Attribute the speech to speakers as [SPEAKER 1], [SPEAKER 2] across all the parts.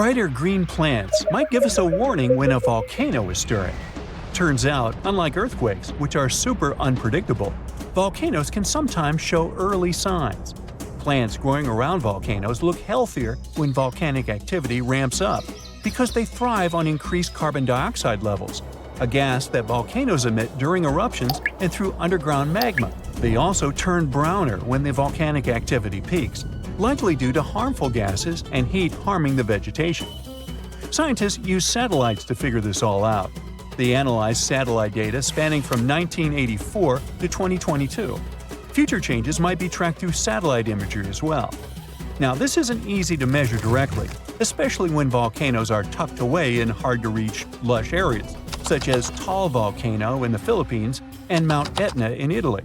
[SPEAKER 1] Brighter green plants might give us a warning when a volcano is stirring. Turns out, unlike earthquakes, which are super unpredictable, volcanoes can sometimes show early signs. Plants growing around volcanoes look healthier when volcanic activity ramps up because they thrive on increased carbon dioxide levels, a gas that volcanoes emit during eruptions and through underground magma. They also turn browner when the volcanic activity peaks, likely due to harmful gases and heat harming the vegetation. Scientists use satellites to figure this all out. They analyzed satellite data spanning from 1984 to 2022. Future changes might be tracked through satellite imagery as well. Now, this isn't easy to measure directly, especially when volcanoes are tucked away in hard-to-reach, lush areas, such as Taal Volcano in the Philippines and Mount Etna in Italy.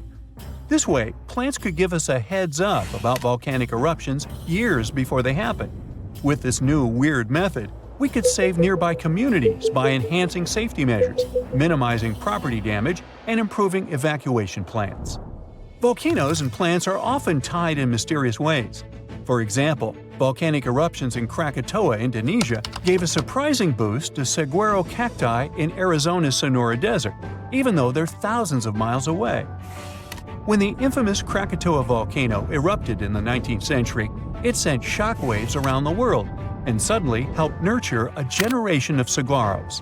[SPEAKER 1] This way, plants could give us a heads up about volcanic eruptions years before they happen. With this new, weird method, we could save nearby communities by enhancing safety measures, minimizing property damage, and improving evacuation plans. Volcanoes and plants are often tied in mysterious ways. For example, volcanic eruptions in Krakatoa, Indonesia, gave a surprising boost to saguaro cacti in Arizona's Sonora Desert, even though they're thousands of miles away. When the infamous Krakatoa volcano erupted in the 19th century, it sent shockwaves around the world and suddenly helped nurture a generation of saguaros.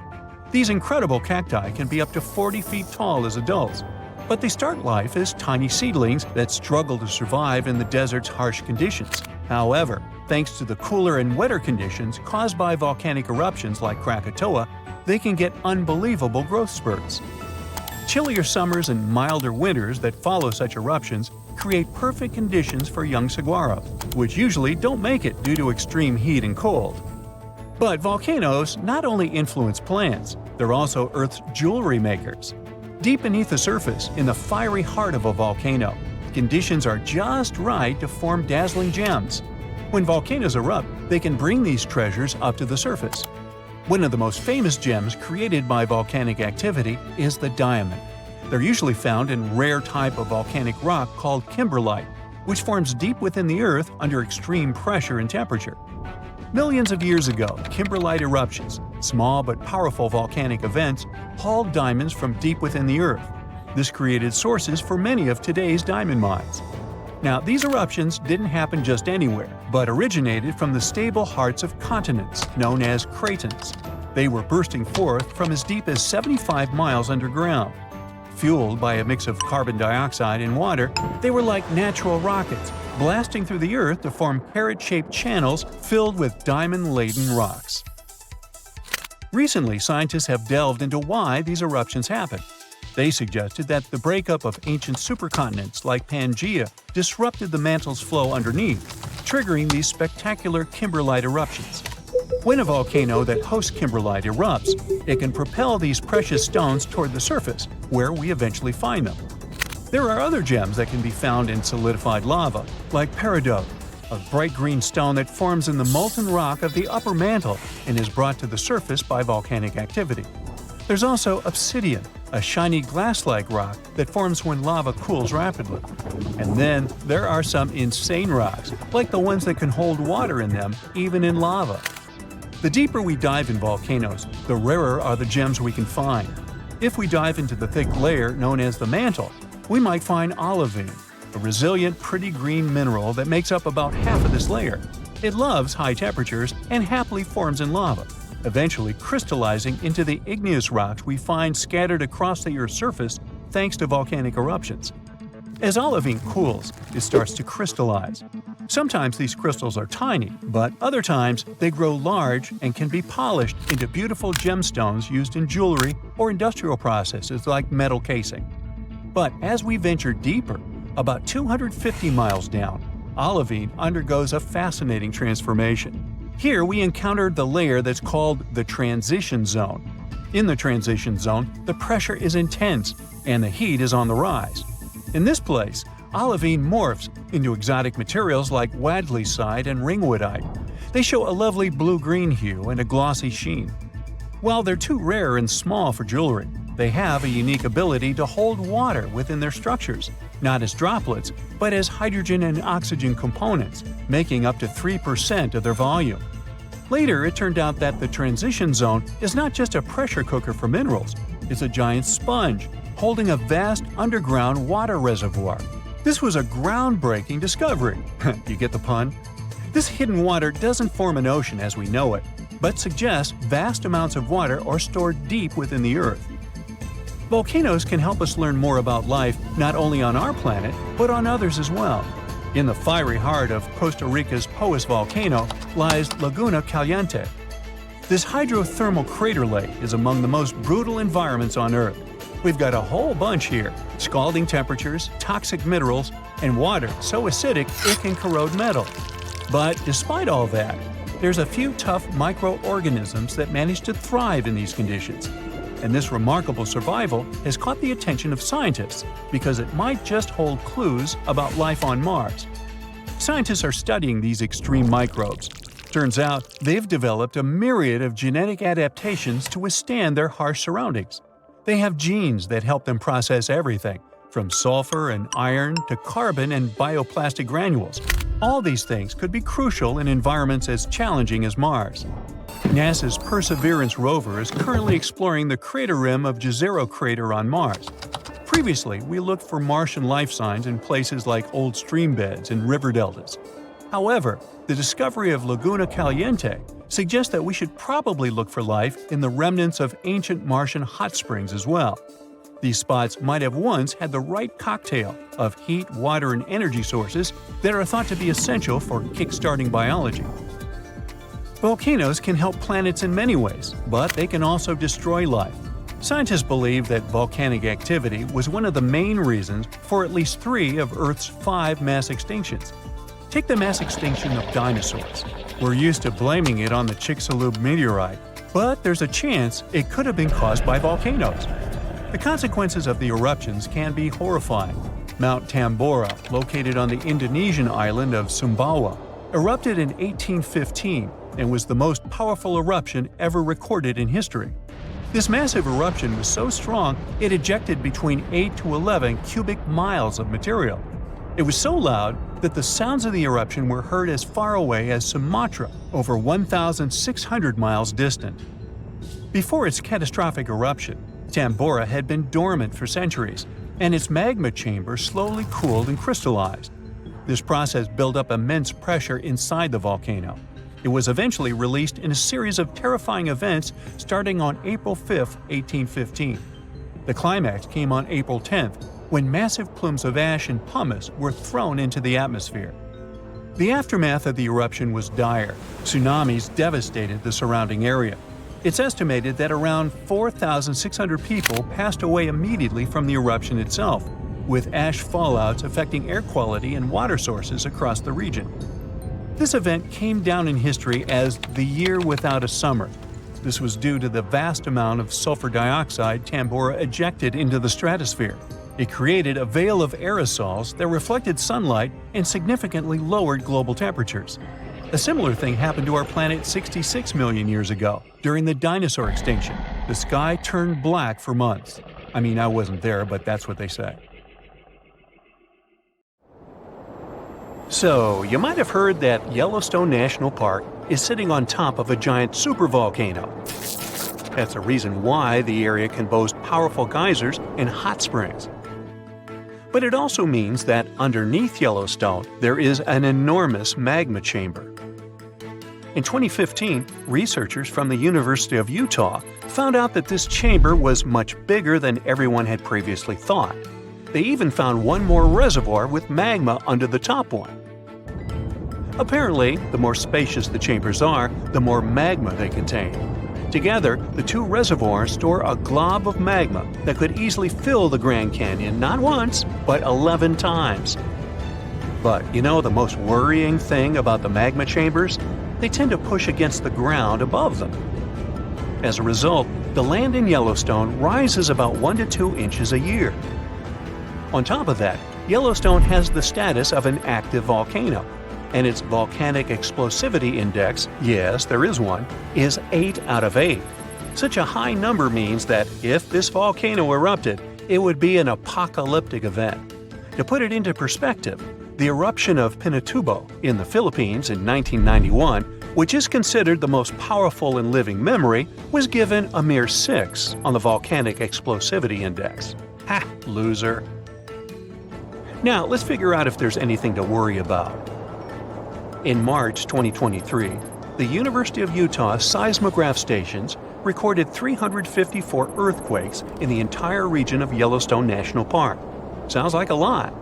[SPEAKER 1] These incredible cacti can be up to 40 feet tall as adults, but they start life as tiny seedlings that struggle to survive in the desert's harsh conditions. However, thanks to the cooler and wetter conditions caused by volcanic eruptions like Krakatoa, they can get unbelievable growth spurts. Chillier summers and milder winters that follow such eruptions create perfect conditions for young saguaros, which usually don't make it due to extreme heat and cold. But volcanoes not only influence plants, they're also Earth's jewelry makers. Deep beneath the surface, in the fiery heart of a volcano, conditions are just right to form dazzling gems. When volcanoes erupt, they can bring these treasures up to the surface. One of the most famous gems created by volcanic activity is the diamond. They're usually found in a rare type of volcanic rock called kimberlite, which forms deep within the Earth under extreme pressure and temperature. Millions of years ago, kimberlite eruptions, small but powerful volcanic events, hauled diamonds from deep within the Earth. This created sources for many of today's diamond mines. Now, these eruptions didn't happen just anywhere, but originated from the stable hearts of continents, known as cratons. They were bursting forth from as deep as 75 miles underground. Fueled by a mix of carbon dioxide and water, they were like natural rockets, blasting through the Earth to form carrot-shaped channels filled with diamond-laden rocks. Recently, scientists have delved into why these eruptions happen. They suggested that the breakup of ancient supercontinents like Pangaea disrupted the mantle's flow underneath, triggering these spectacular kimberlite eruptions. When a volcano that hosts kimberlite erupts, it can propel these precious stones toward the surface, where we eventually find them. There are other gems that can be found in solidified lava, like peridot, a bright green stone that forms in the molten rock of the upper mantle and is brought to the surface by volcanic activity. There's also obsidian, a shiny glass-like rock that forms when lava cools rapidly. And then there are some insane rocks, like the ones that can hold water in them, even in lava. The deeper we dive in volcanoes, the rarer are the gems we can find. If we dive into the thick layer known as the mantle, we might find olivine, a resilient, pretty green mineral that makes up about half of this layer. It loves high temperatures and happily forms in lava, eventually crystallizing into the igneous rocks we find scattered across the Earth's surface thanks to volcanic eruptions. As olivine cools, it starts to crystallize. Sometimes these crystals are tiny, but other times they grow large and can be polished into beautiful gemstones used in jewelry or industrial processes like metal casing. But as we venture deeper, about 250 miles down, olivine undergoes a fascinating transformation. Here we encountered the layer that's called the transition zone. In the transition zone, the pressure is intense and the heat is on the rise. In this place, olivine morphs into exotic materials like wadleysite and ringwoodite. They show a lovely blue-green hue and a glossy sheen. While they're too rare and small for jewelry, they have a unique ability to hold water within their structures, not as droplets, but as hydrogen and oxygen components, making up to 3% of their volume. Later, it turned out that the transition zone is not just a pressure cooker for minerals, it's a giant sponge holding a vast underground water reservoir. This was a groundbreaking discovery. You get the pun? This hidden water doesn't form an ocean as we know it, but suggests vast amounts of water are stored deep within the Earth. Volcanoes can help us learn more about life not only on our planet, but on others as well. In the fiery heart of Costa Rica's Poas volcano lies Laguna Caliente. This hydrothermal crater lake is among the most brutal environments on Earth. We've got a whole bunch here: scalding temperatures, toxic minerals, and water so acidic it can corrode metal. But despite all that, there's a few tough microorganisms that manage to thrive in these conditions. And this remarkable survival has caught the attention of scientists because it might just hold clues about life on Mars. Scientists are studying these extreme microbes. Turns out they've developed a myriad of genetic adaptations to withstand their harsh surroundings. They have genes that help them process everything, from sulfur and iron to carbon and bioplastic granules. All these things could be crucial in environments as challenging as Mars. NASA's Perseverance rover is currently exploring the crater rim of Jezero crater on Mars. Previously, we looked for Martian life signs in places like old stream beds and river deltas. However, the discovery of Laguna Caliente suggests that we should probably look for life in the remnants of ancient Martian hot springs as well. These spots might have once had the right cocktail of heat, water, and energy sources that are thought to be essential for kickstarting biology. Volcanoes can help planets in many ways, but they can also destroy life. Scientists believe that volcanic activity was one of the main reasons for at least 3 of Earth's 5 mass extinctions. Take the mass extinction of dinosaurs. We're used to blaming it on the Chicxulub meteorite, but there's a chance it could have been caused by volcanoes. The consequences of the eruptions can be horrifying. Mount Tambora, located on the Indonesian island of Sumbawa, erupted in 1815 and was the most powerful eruption ever recorded in history. This massive eruption was so strong it ejected between 8 to 11 cubic miles of material. It was so loud that the sounds of the eruption were heard as far away as Sumatra, over 1,600 miles distant. Before its catastrophic eruption, Tambora had been dormant for centuries, and its magma chamber slowly cooled and crystallized. This process built up immense pressure inside the volcano. It was eventually released in a series of terrifying events starting on April 5, 1815. The climax came on April 10th, when massive plumes of ash and pumice were thrown into the atmosphere. The aftermath of the eruption was dire. Tsunamis devastated the surrounding area. It's estimated that around 4,600 people passed away immediately from the eruption itself, with ash fallouts affecting air quality and water sources across the region. This event came down in history as the year without a summer. This was due to the vast amount of sulfur dioxide Tambora ejected into the stratosphere. It created a veil of aerosols that reflected sunlight and significantly lowered global temperatures. A similar thing happened to our planet 66 million years ago, during the dinosaur extinction. The sky turned black for months. I mean, I wasn't there, but that's what they say. So, you might have heard that Yellowstone National Park is sitting on top of a giant supervolcano. That's the reason why the area can boast powerful geysers and hot springs. But it also means that underneath Yellowstone, there is an enormous magma chamber. In 2015, researchers from the University of Utah found out that this chamber was much bigger than everyone had previously thought. They even found one more reservoir with magma under the top one. Apparently, the more spacious the chambers are, the more magma they contain. Together, the 2 reservoirs store a glob of magma that could easily fill the Grand Canyon not once, but 11 times. But you know the most worrying thing about the magma chambers? They tend to push against the ground above them. As a result, the land in Yellowstone rises about 1 to 2 inches a year. On top of that, Yellowstone has the status of an active volcano, and its volcanic explosivity index, yes, there is one, is 8 out of 8. Such a high number means that if this volcano erupted, it would be an apocalyptic event. To put it into perspective, the eruption of Pinatubo in the Philippines in 1991 which is considered the most powerful in living memory, was given a mere 6 on the Volcanic Explosivity Index. Ha! Loser. Now, let's figure out if there's anything to worry about. In March 2023, the University of Utah seismograph stations recorded 354 earthquakes in the entire region of Yellowstone National Park. Sounds like a lot.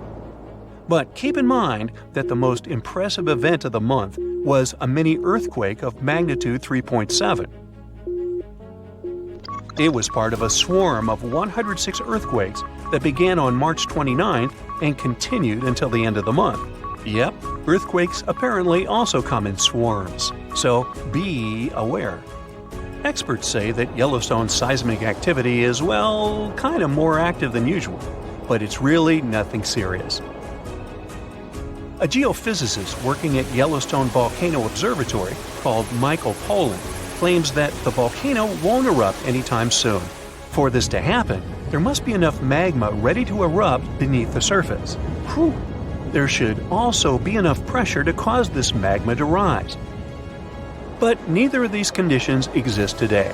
[SPEAKER 1] But keep in mind that the most impressive event of the month was a mini earthquake of magnitude 3.7. It was part of a swarm of 106 earthquakes that began on March 29th and continued until the end of the month. Yep, earthquakes apparently also come in swarms, so be aware. Experts say that Yellowstone's seismic activity is, well, kind of more active than usual, but it's really nothing serious. A geophysicist working at Yellowstone Volcano Observatory called Michael Pollan claims that the volcano won't erupt anytime soon. For this to happen, there must be enough magma ready to erupt beneath the surface. Whew. There should also be enough pressure to cause this magma to rise. But neither of these conditions exist today.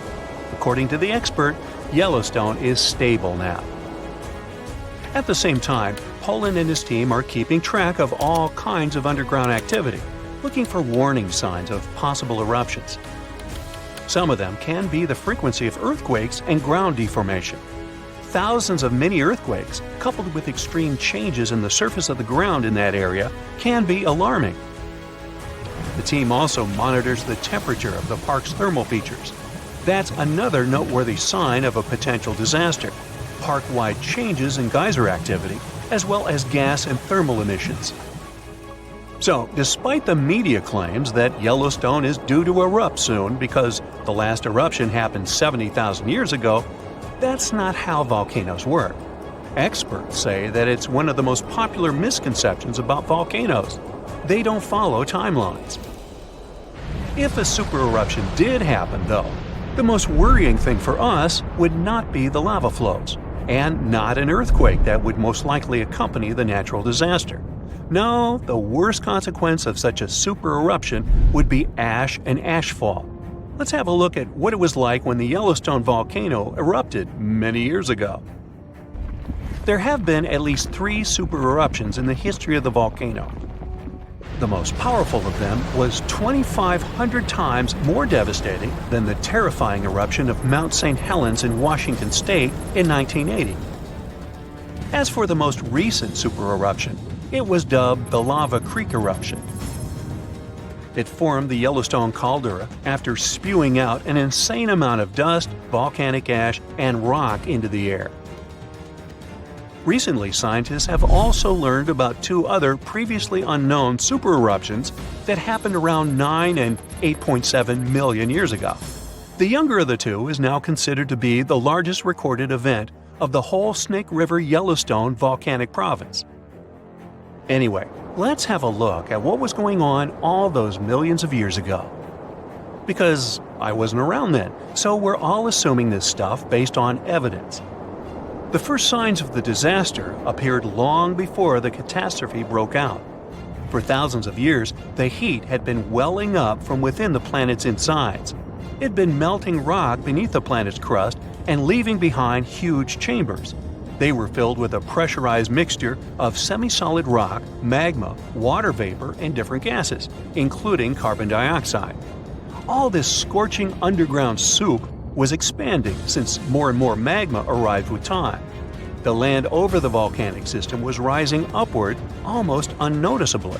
[SPEAKER 1] According to the expert, Yellowstone is stable now. At the same time, Pollan and his team are keeping track of all kinds of underground activity, looking for warning signs of possible eruptions. Some of them can be the frequency of earthquakes and ground deformation. Thousands of mini earthquakes, coupled with extreme changes in the surface of the ground in that area, can be alarming. The team also monitors the temperature of the park's thermal features. That's another noteworthy sign of a potential disaster: park-wide changes in geyser activity, as well as gas and thermal emissions. So, despite the media claims that Yellowstone is due to erupt soon because the last eruption happened 70,000 years ago, that's not how volcanoes work. Experts say that it's one of the most popular misconceptions about volcanoes. They don't follow timelines. If a supereruption did happen, though, the most worrying thing for us would not be the lava flows, and not an earthquake that would most likely accompany the natural disaster. No, the worst consequence of such a supereruption would be ash and ashfall. Let's have a look at what it was like when the Yellowstone volcano erupted many years ago. There have been at least 3 supereruptions in the history of the volcano. The most powerful of them was 2,500 times more devastating than the terrifying eruption of Mount St. Helens in Washington state in 1980. As for the most recent supereruption, it was dubbed the Lava Creek eruption. It formed the Yellowstone caldera after spewing out an insane amount of dust, volcanic ash, and rock into the air. Recently, scientists have also learned about 2 other previously unknown supereruptions that happened around 9 and 8.7 million years ago. The younger of the 2 is now considered to be the largest recorded event of the whole Snake River Yellowstone volcanic province. Anyway, let's have a look at what was going on all those millions of years ago. Because I wasn't around then, so we're all assuming this stuff based on evidence. The first signs of the disaster appeared long before the catastrophe broke out. For thousands of years, the heat had been welling up from within the planet's insides. It had been melting rock beneath the planet's crust and leaving behind huge chambers. They were filled with a pressurized mixture of semi-solid rock, magma, water vapor, and different gases, including carbon dioxide. All this scorching underground soup was expanding since more and more magma arrived with time. The land over the volcanic system was rising upward almost unnoticeably.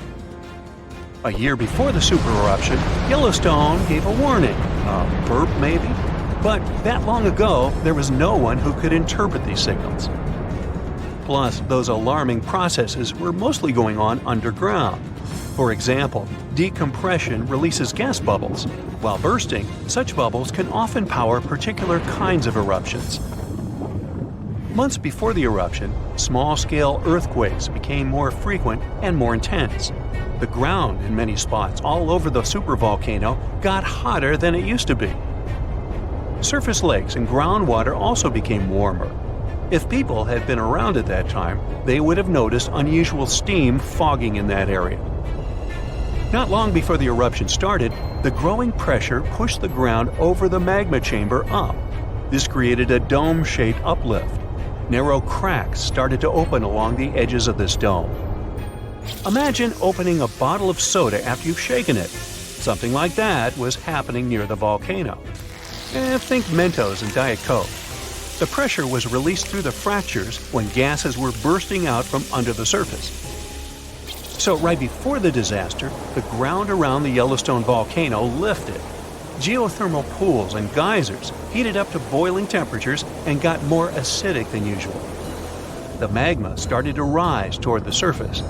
[SPEAKER 1] A year before the supereruption, Yellowstone gave a warning, a burp maybe, but that long ago there was no one who could interpret these signals. Plus, those alarming processes were mostly going on underground. For example, decompression releases gas bubbles. While bursting, such bubbles can often power particular kinds of eruptions. Months before the eruption, small-scale earthquakes became more frequent and more intense. The ground in many spots all over the supervolcano got hotter than it used to be. Surface lakes and groundwater also became warmer. If people had been around at that time, they would have noticed unusual steam fogging in that area. Not long before the eruption started, the growing pressure pushed the ground over the magma chamber up. This created a dome-shaped uplift. Narrow cracks started to open along the edges of this dome. Imagine opening a bottle of soda after you've shaken it. Something like that was happening near the volcano. Think Mentos and Diet Coke. The pressure was released through the fractures when gases were bursting out from under the surface. So right before the disaster, the ground around the Yellowstone volcano lifted. Geothermal pools and geysers heated up to boiling temperatures and got more acidic than usual. The magma started to rise toward the surface.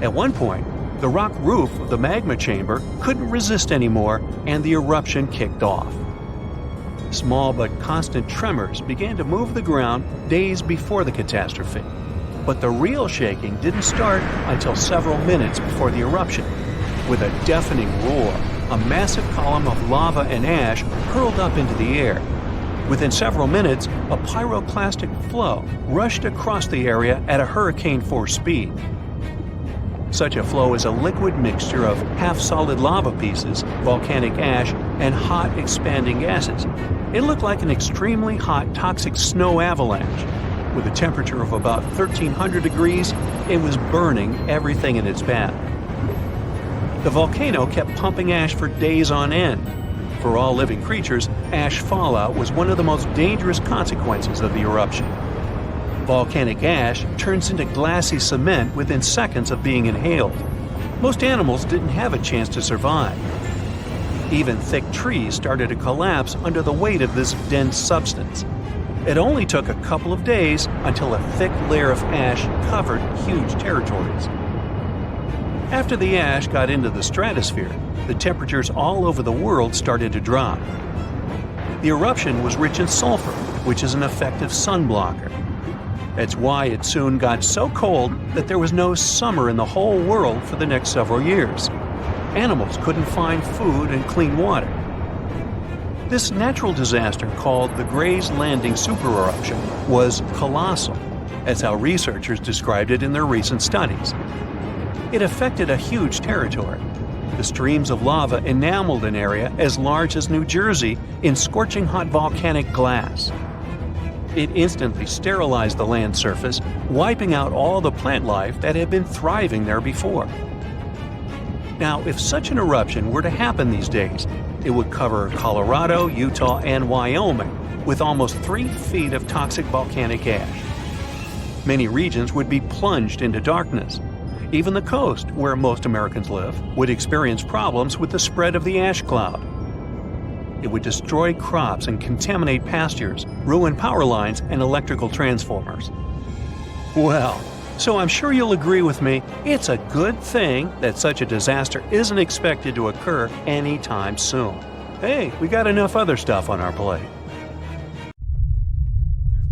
[SPEAKER 1] At one point, the rock roof of the magma chamber couldn't resist anymore and the eruption kicked off. Small but constant tremors began to move the ground days before the catastrophe. But the real shaking didn't start until several minutes before the eruption. With a deafening roar, a massive column of lava and ash hurled up into the air. Within several minutes, a pyroclastic flow rushed across the area at a hurricane-force speed. Such a flow is a liquid mixture of half-solid lava pieces, volcanic ash, and hot expanding gases. It looked like an extremely hot toxic snow avalanche. With a temperature of about 1,300 degrees, it was burning everything in its path. The volcano kept pumping ash for days on end. For all living creatures, ash fallout was one of the most dangerous consequences of the eruption. Volcanic ash turns into glassy cement within seconds of being inhaled. Most animals didn't have a chance to survive. Even thick trees started to collapse under the weight of this dense substance. It only took a couple of days until a thick layer of ash covered huge territories. After the ash got into the stratosphere, the temperatures all over the world started to drop. The eruption was rich in sulfur, which is an effective sunblocker. That's why it soon got so cold that there was no summer in the whole world for the next several years. Animals couldn't find food and clean water. This natural disaster, called the Gray's Landing supereruption, was colossal. That's how researchers described it in their recent studies. It affected a huge territory. The streams of lava enameled an area as large as New Jersey in scorching hot volcanic glass. It instantly sterilized the land surface, wiping out all the plant life that had been thriving there before. Now, if such an eruption were to happen these days, it would cover Colorado, Utah, and Wyoming with almost 3 feet of toxic volcanic ash. Many regions would be plunged into darkness. Even the coast, where most Americans live, would experience problems with the spread of the ash cloud. It would destroy crops and contaminate pastures, ruin power lines and electrical transformers. Well, so I'm sure you'll agree with me, it's a good thing that such a disaster isn't expected to occur anytime soon. Hey, we got enough other stuff on our plate.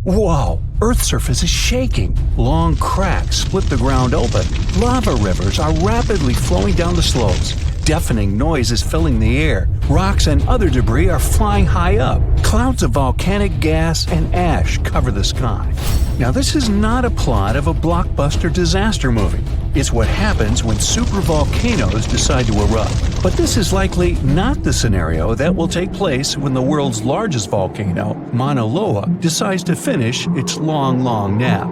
[SPEAKER 1] Whoa! Earth's surface is shaking. Long cracks split the ground open. Lava rivers are rapidly flowing down the slopes. Deafening noise is filling the air. Rocks and other debris are flying high up. Clouds of volcanic gas and ash cover the sky. Now, this is not a plot of a blockbuster disaster movie. It's what happens when supervolcanoes decide to erupt. But this is likely not the scenario that will take place when the world's largest volcano, Mauna Loa, decides to finish its long nap.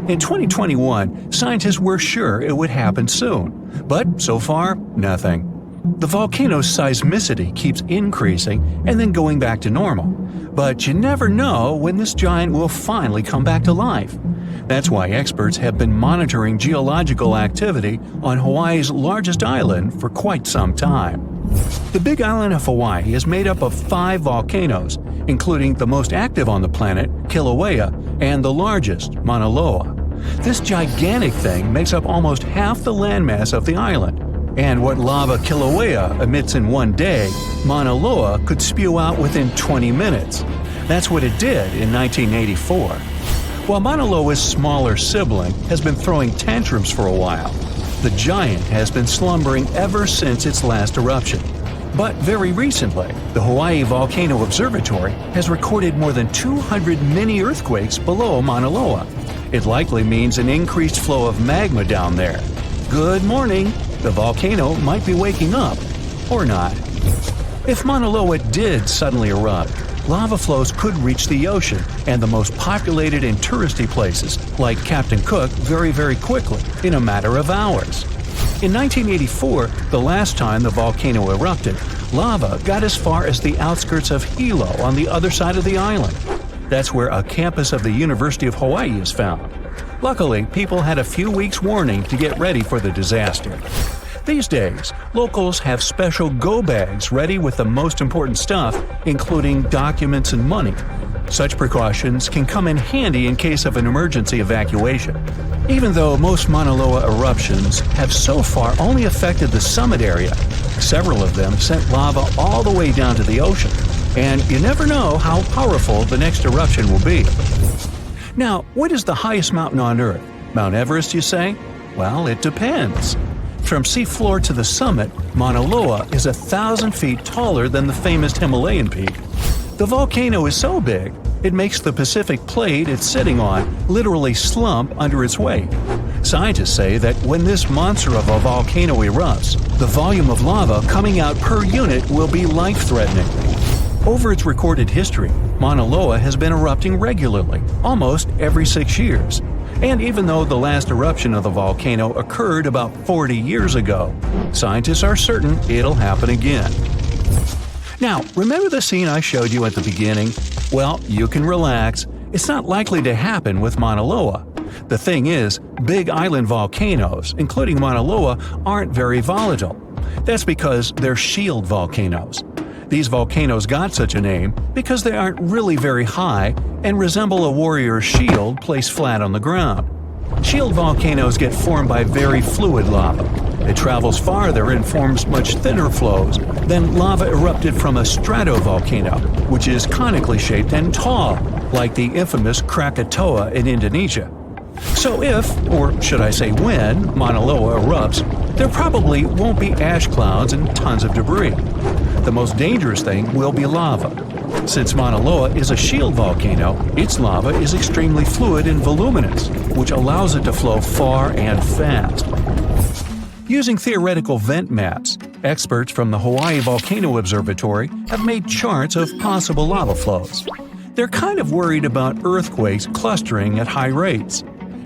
[SPEAKER 1] In 2021, scientists were sure it would happen soon. But so far, nothing. The volcano's seismicity keeps increasing and then going back to normal. But you never know when this giant will finally come back to life. That's why experts have been monitoring geological activity on Hawaii's largest island for quite some time. The Big Island of Hawaii is made up of 5 volcanoes, including the most active on the planet, Kilauea, and the largest, Mauna Loa. This gigantic thing makes up almost half the landmass of the island. And what lava Kilauea emits in one day, Mauna Loa could spew out within 20 minutes. That's what it did in 1984. While Mauna Loa's smaller sibling has been throwing tantrums for a while, the giant has been slumbering ever since its last eruption. But very recently, the Hawaii Volcano Observatory has recorded more than 200 mini-earthquakes below Mauna Loa. It likely means an increased flow of magma down there. Good morning! The volcano might be waking up, or not. If Mauna Loa did suddenly erupt, lava flows could reach the ocean and the most populated and touristy places, like Captain Cook, very quickly, in a matter of hours. In 1984, the last time the volcano erupted, lava got as far as the outskirts of Hilo on the other side of the island. That's where a campus of the University of Hawaii is found. Luckily, people had a few weeks' warning to get ready for the disaster. These days, locals have special go bags ready with the most important stuff, including documents and money. Such precautions can come in handy in case of an emergency evacuation. Even though most Mauna Loa eruptions have so far only affected the summit area, several of them sent lava all the way down to the ocean, and you never know how powerful the next eruption will be. Now, what is the highest mountain on Earth? Mount Everest, you say? Well, it depends. From seafloor to the summit, Mauna Loa is 1,000 feet taller than the famous Himalayan peak. The volcano is so big, it makes the Pacific plate it's sitting on literally slump under its weight. Scientists say that when this monster of a volcano erupts, the volume of lava coming out per unit will be life-threatening. Over its recorded history, Mauna Loa has been erupting regularly, almost every 6 years. And even though the last eruption of the volcano occurred about 40 years ago, scientists are certain it'll happen again. Now, remember the scene I showed you at the beginning? Well, you can relax. It's not likely to happen with Mauna Loa. The thing is, big island volcanoes, including Mauna Loa, aren't very volatile. That's because they're shield volcanoes. These volcanoes got such a name because they aren't really very high and resemble a warrior's shield placed flat on the ground. Shield volcanoes get formed by very fluid lava. It travels farther and forms much thinner flows than lava erupted from a stratovolcano, which is conically shaped and tall, like the infamous Krakatoa in Indonesia. So if, or should I say when, Mauna Loa erupts, there probably won't be ash clouds and tons of debris. The most dangerous thing will be lava. Since Mauna Loa is a shield volcano, its lava is extremely fluid and voluminous, which allows it to flow far and fast. Using theoretical vent maps, experts from the Hawaii Volcano Observatory have made charts of possible lava flows. They're kind of worried about earthquakes clustering at high rates.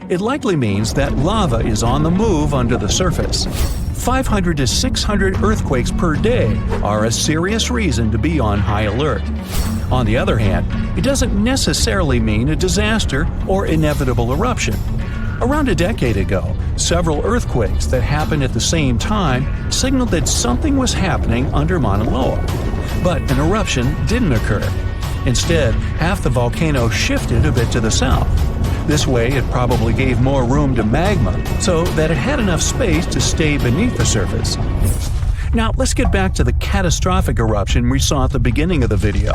[SPEAKER 1] It likely means that lava is on the move under the surface. 500 to 600 earthquakes per day are a serious reason to be on high alert. On the other hand, it doesn't necessarily mean a disaster or inevitable eruption. Around a decade ago, several earthquakes that happened at the same time signaled that something was happening under Mauna Loa. But an eruption didn't occur. Instead, half the volcano shifted a bit to the south. This way, it probably gave more room to magma so that it had enough space to stay beneath the surface. Now, let's get back to the catastrophic eruption we saw at the beginning of the video.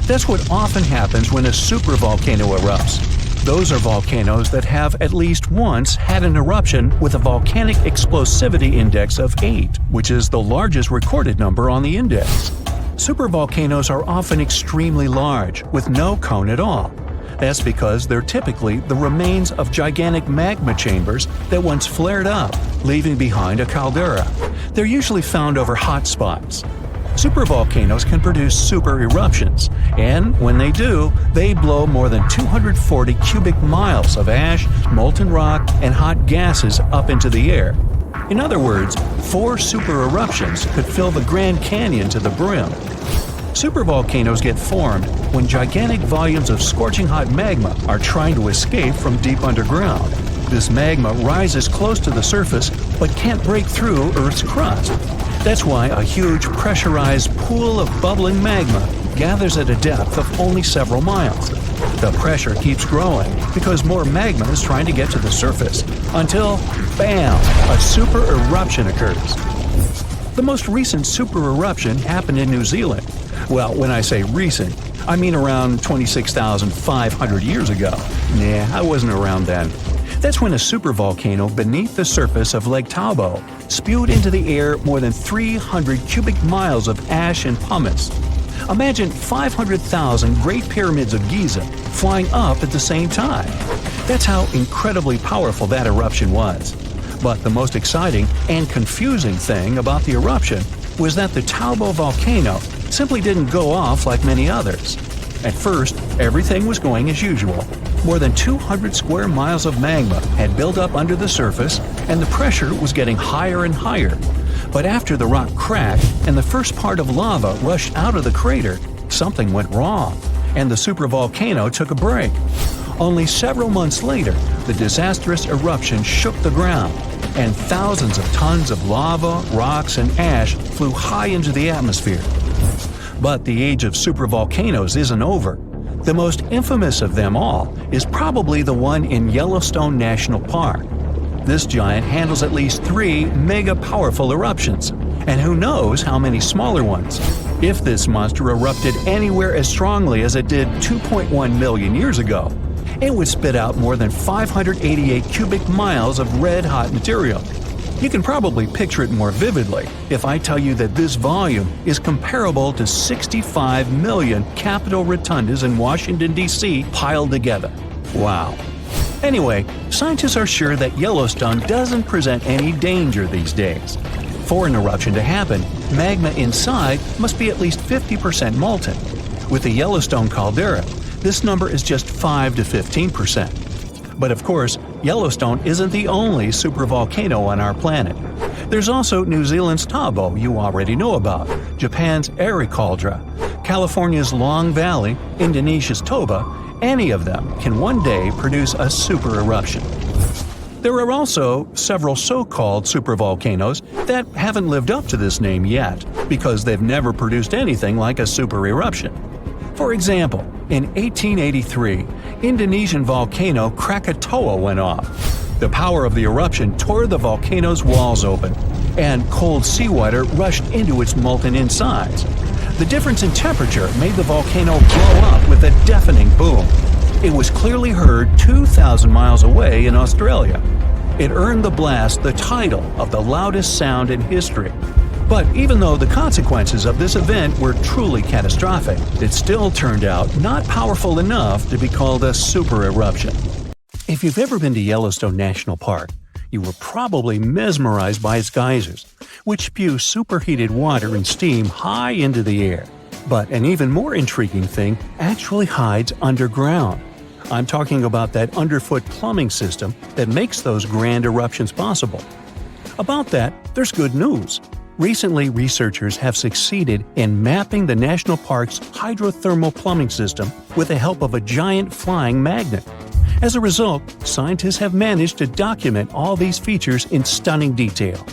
[SPEAKER 1] That's what often happens when a supervolcano erupts. Those are volcanoes that have at least once had an eruption with a volcanic explosivity index of 8, which is the largest recorded number on the index. Supervolcanoes are often extremely large, with no cone at all. That's because they're typically the remains of gigantic magma chambers that once flared up, leaving behind a caldera. They're usually found over hot spots. Supervolcanoes can produce super eruptions, and when they do, they blow more than 240 cubic miles of ash, molten rock, and hot gases up into the air. In other words, 4 super eruptions could fill the Grand Canyon to the brim. Supervolcanoes get formed when gigantic volumes of scorching hot magma are trying to escape from deep underground. This magma rises close to the surface but can't break through Earth's crust. That's why a huge pressurized pool of bubbling magma gathers at a depth of only several miles. The pressure keeps growing because more magma is trying to get to the surface until, bam, a super eruption occurs. The most recent super eruption happened in New Zealand. Well, when I say recent, I mean around 26,500 years ago. Nah, I wasn't around then. That's when a supervolcano beneath the surface of Lake Tahoe spewed into the air more than 300 cubic miles of ash and pumice. Imagine 500,000 Great Pyramids of Giza flying up at the same time. That's how incredibly powerful that eruption was. But the most exciting and confusing thing about the eruption was that the Taubo volcano simply didn't go off like many others. At first, everything was going as usual. More than 200 square miles of magma had built up under the surface, and the pressure was getting higher and higher. But after the rock cracked and the first part of lava rushed out of the crater, something went wrong, and the supervolcano took a break. Only several months later, the disastrous eruption shook the ground, and thousands of tons of lava, rocks, and ash flew high into the atmosphere. But the age of supervolcanoes isn't over. The most infamous of them all is probably the one in Yellowstone National Park. This giant handles at least 3 mega-powerful eruptions, and who knows how many smaller ones. If this monster erupted anywhere as strongly as it did 2.1 million years ago, it would spit out more than 588 cubic miles of red-hot material. You can probably picture it more vividly if I tell you that this volume is comparable to 65 million Capitol rotundas in Washington, D.C. piled together. Wow. Anyway, scientists are sure that Yellowstone doesn't present any danger these days. For an eruption to happen, magma inside must be at least 50% molten. With the Yellowstone caldera, this number is just 5 to 15%. But of course, Yellowstone isn't the only supervolcano on our planet. There's also New Zealand's Taubo you already know about, Japan's Airi Caldera, California's Long Valley, Indonesia's Toba. Any of them can one day produce a super eruption. There are also several so-called supervolcanoes that haven't lived up to this name yet because they've never produced anything like a super eruption. For example, in 1883, Indonesian volcano Krakatoa went off. The power of the eruption tore the volcano's walls open, and cold seawater rushed into its molten insides. The difference in temperature made the volcano blow up with a deafening boom. It was clearly heard 2,000 miles away in Australia. It earned the blast the title of the loudest sound in history. But even though the consequences of this event were truly catastrophic, it still turned out not powerful enough to be called a super eruption. If you've ever been to Yellowstone National Park, you were probably mesmerized by its geysers, which spew superheated water and steam high into the air. But an even more intriguing thing actually hides underground. I'm talking about that underfoot plumbing system that makes those grand eruptions possible. About that, there's good news. Recently, researchers have succeeded in mapping the national park's hydrothermal plumbing system with the help of a giant flying magnet. As a result, scientists have managed to document all these features in stunning detail.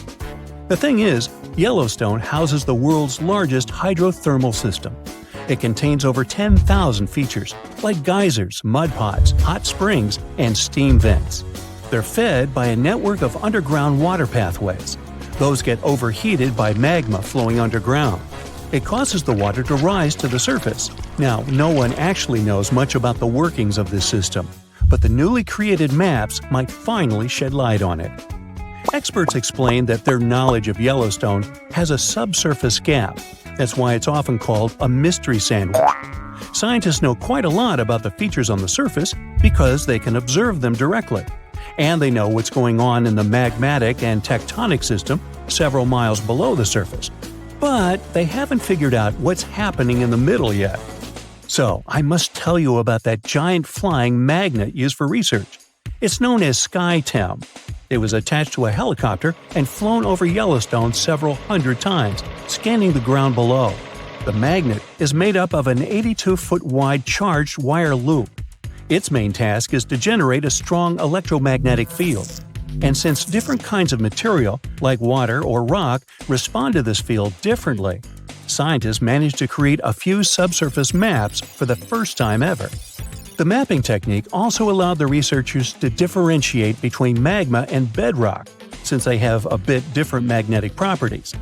[SPEAKER 1] The thing is, Yellowstone houses the world's largest hydrothermal system. It contains over 10,000 features, like geysers, mud pots, hot springs, and steam vents. They're fed by a network of underground water pathways. Those get overheated by magma flowing underground. It causes the water to rise to the surface. Now, no one actually knows much about the workings of this system, but the newly created maps might finally shed light on it. Experts explain that their knowledge of Yellowstone has a subsurface gap. That's why it's often called a mystery sandwich. Scientists know quite a lot about the features on the surface because they can observe them directly. And they know what's going on in the magmatic and tectonic system several miles below the surface. But they haven't figured out what's happening in the middle yet. So, I must tell you about that giant flying magnet used for research. It's known as SkyTem. It was attached to a helicopter and flown over Yellowstone several hundred times, scanning the ground below. The magnet is made up of an 82-foot-wide charged wire loop. Its main task is to generate a strong electromagnetic field. And since different kinds of material, like water or rock, respond to this field differently, scientists managed to create a few subsurface maps for the first time ever. The mapping technique also allowed the researchers to differentiate between magma and bedrock, since they have a bit different magnetic properties.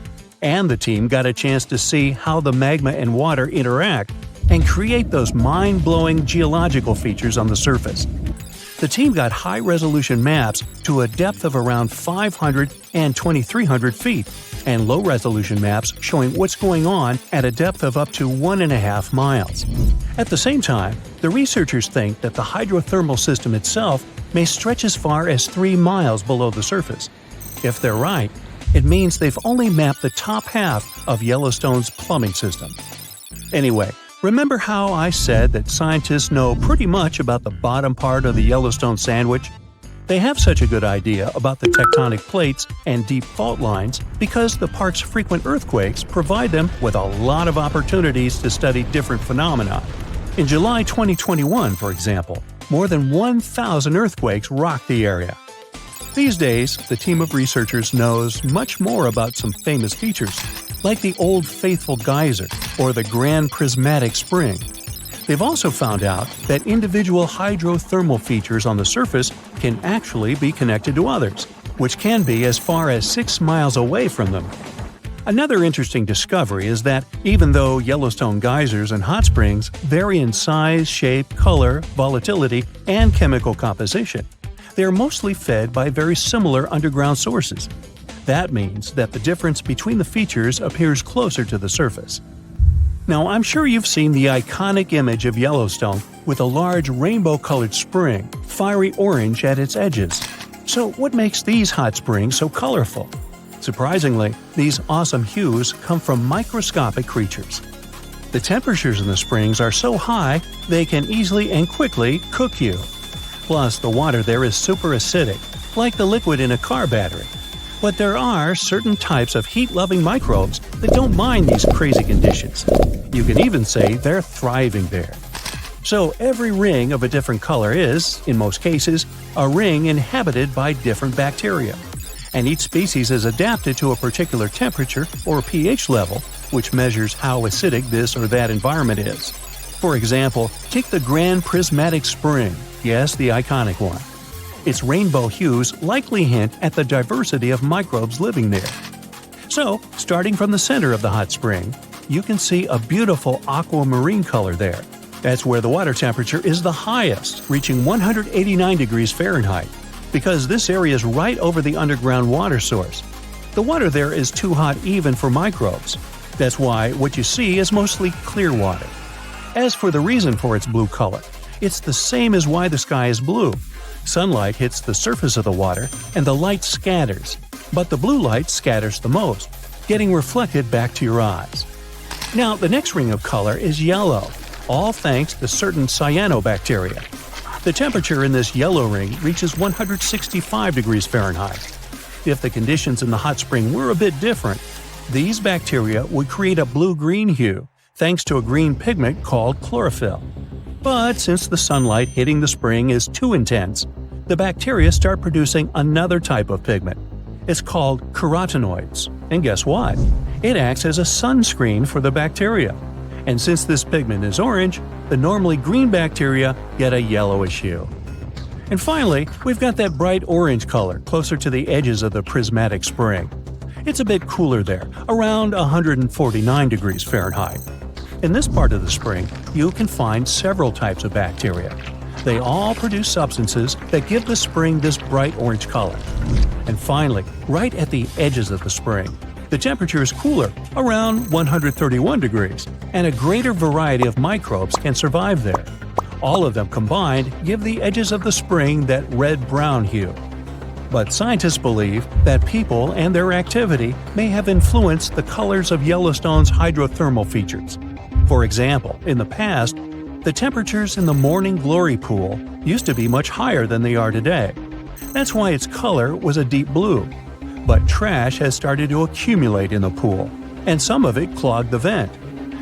[SPEAKER 1] And the team got a chance to see how the magma and water interact and create those mind-blowing geological features on the surface. The team got high-resolution maps to a depth of around 500 and 2,300 feet, and low-resolution maps showing what's going on at a depth of up to 1.5 miles. At the same time, the researchers think that the hydrothermal system itself may stretch as far as 3 miles below the surface. If they're right, it means they've only mapped the top half of Yellowstone's plumbing system. Anyway, remember how I said that scientists know pretty much about the bottom part of the Yellowstone sandwich? They have such a good idea about the tectonic plates and deep fault lines because the park's frequent earthquakes provide them with a lot of opportunities to study different phenomena. In July 2021, for example, more than 1,000 earthquakes rocked the area. These days, the team of researchers knows much more about some famous features, like the Old Faithful Geyser or the Grand Prismatic Spring. They've also found out that individual hydrothermal features on the surface can actually be connected to others, which can be as far as 6 miles away from them. Another interesting discovery is that even though Yellowstone geysers and hot springs vary in size, shape, color, volatility, and chemical composition, they are mostly fed by very similar underground sources. That means that the difference between the features appears closer to the surface. Now, I'm sure you've seen the iconic image of Yellowstone with a large rainbow-colored spring, fiery orange at its edges. So what makes these hot springs so colorful? Surprisingly, these awesome hues come from microscopic creatures. The temperatures in the springs are so high they can easily and quickly cook you. Plus, the water there is super acidic, like the liquid in a car battery. But there are certain types of heat-loving microbes that don't mind these crazy conditions. You can even say they're thriving there. So every ring of a different color is, in most cases, a ring inhabited by different bacteria. And each species is adapted to a particular temperature or pH level, which measures how acidic this or that environment is. For example, take the Grand Prismatic Spring, yes, the iconic one. Its rainbow hues likely hint at the diversity of microbes living there. So, starting from the center of the hot spring, you can see a beautiful aquamarine color there. That's where the water temperature is the highest, reaching 189 degrees Fahrenheit, because this area is right over the underground water source. The water there is too hot even for microbes. That's why what you see is mostly clear water. As for the reason for its blue color, it's the same as why the sky is blue. Sunlight hits the surface of the water and the light scatters, but the blue light scatters the most, getting reflected back to your eyes. Now, the next ring of color is yellow, all thanks to certain cyanobacteria. The temperature in this yellow ring reaches 165 degrees Fahrenheit. If the conditions in the hot spring were a bit different, these bacteria would create a blue-green hue, thanks to a green pigment called chlorophyll. But since the sunlight hitting the spring is too intense, the bacteria start producing another type of pigment. It's called carotenoids. And guess what? It acts as a sunscreen for the bacteria. And since this pigment is orange, the normally green bacteria get a yellowish hue. And finally, we've got that bright orange color closer to the edges of the prismatic spring. It's a bit cooler there, around 149 degrees Fahrenheit. In this part of the spring, you can find several types of bacteria. They all produce substances that give the spring this bright orange color. And finally, right at the edges of the spring, the temperature is cooler, around 131 degrees, and a greater variety of microbes can survive there. All of them combined give the edges of the spring that red-brown hue. But scientists believe that people and their activity may have influenced the colors of Yellowstone's hydrothermal features. For example, in the past, the temperatures in the Morning Glory Pool used to be much higher than they are today. That's why its color was a deep blue. But trash has started to accumulate in the pool, and some of it clogged the vent.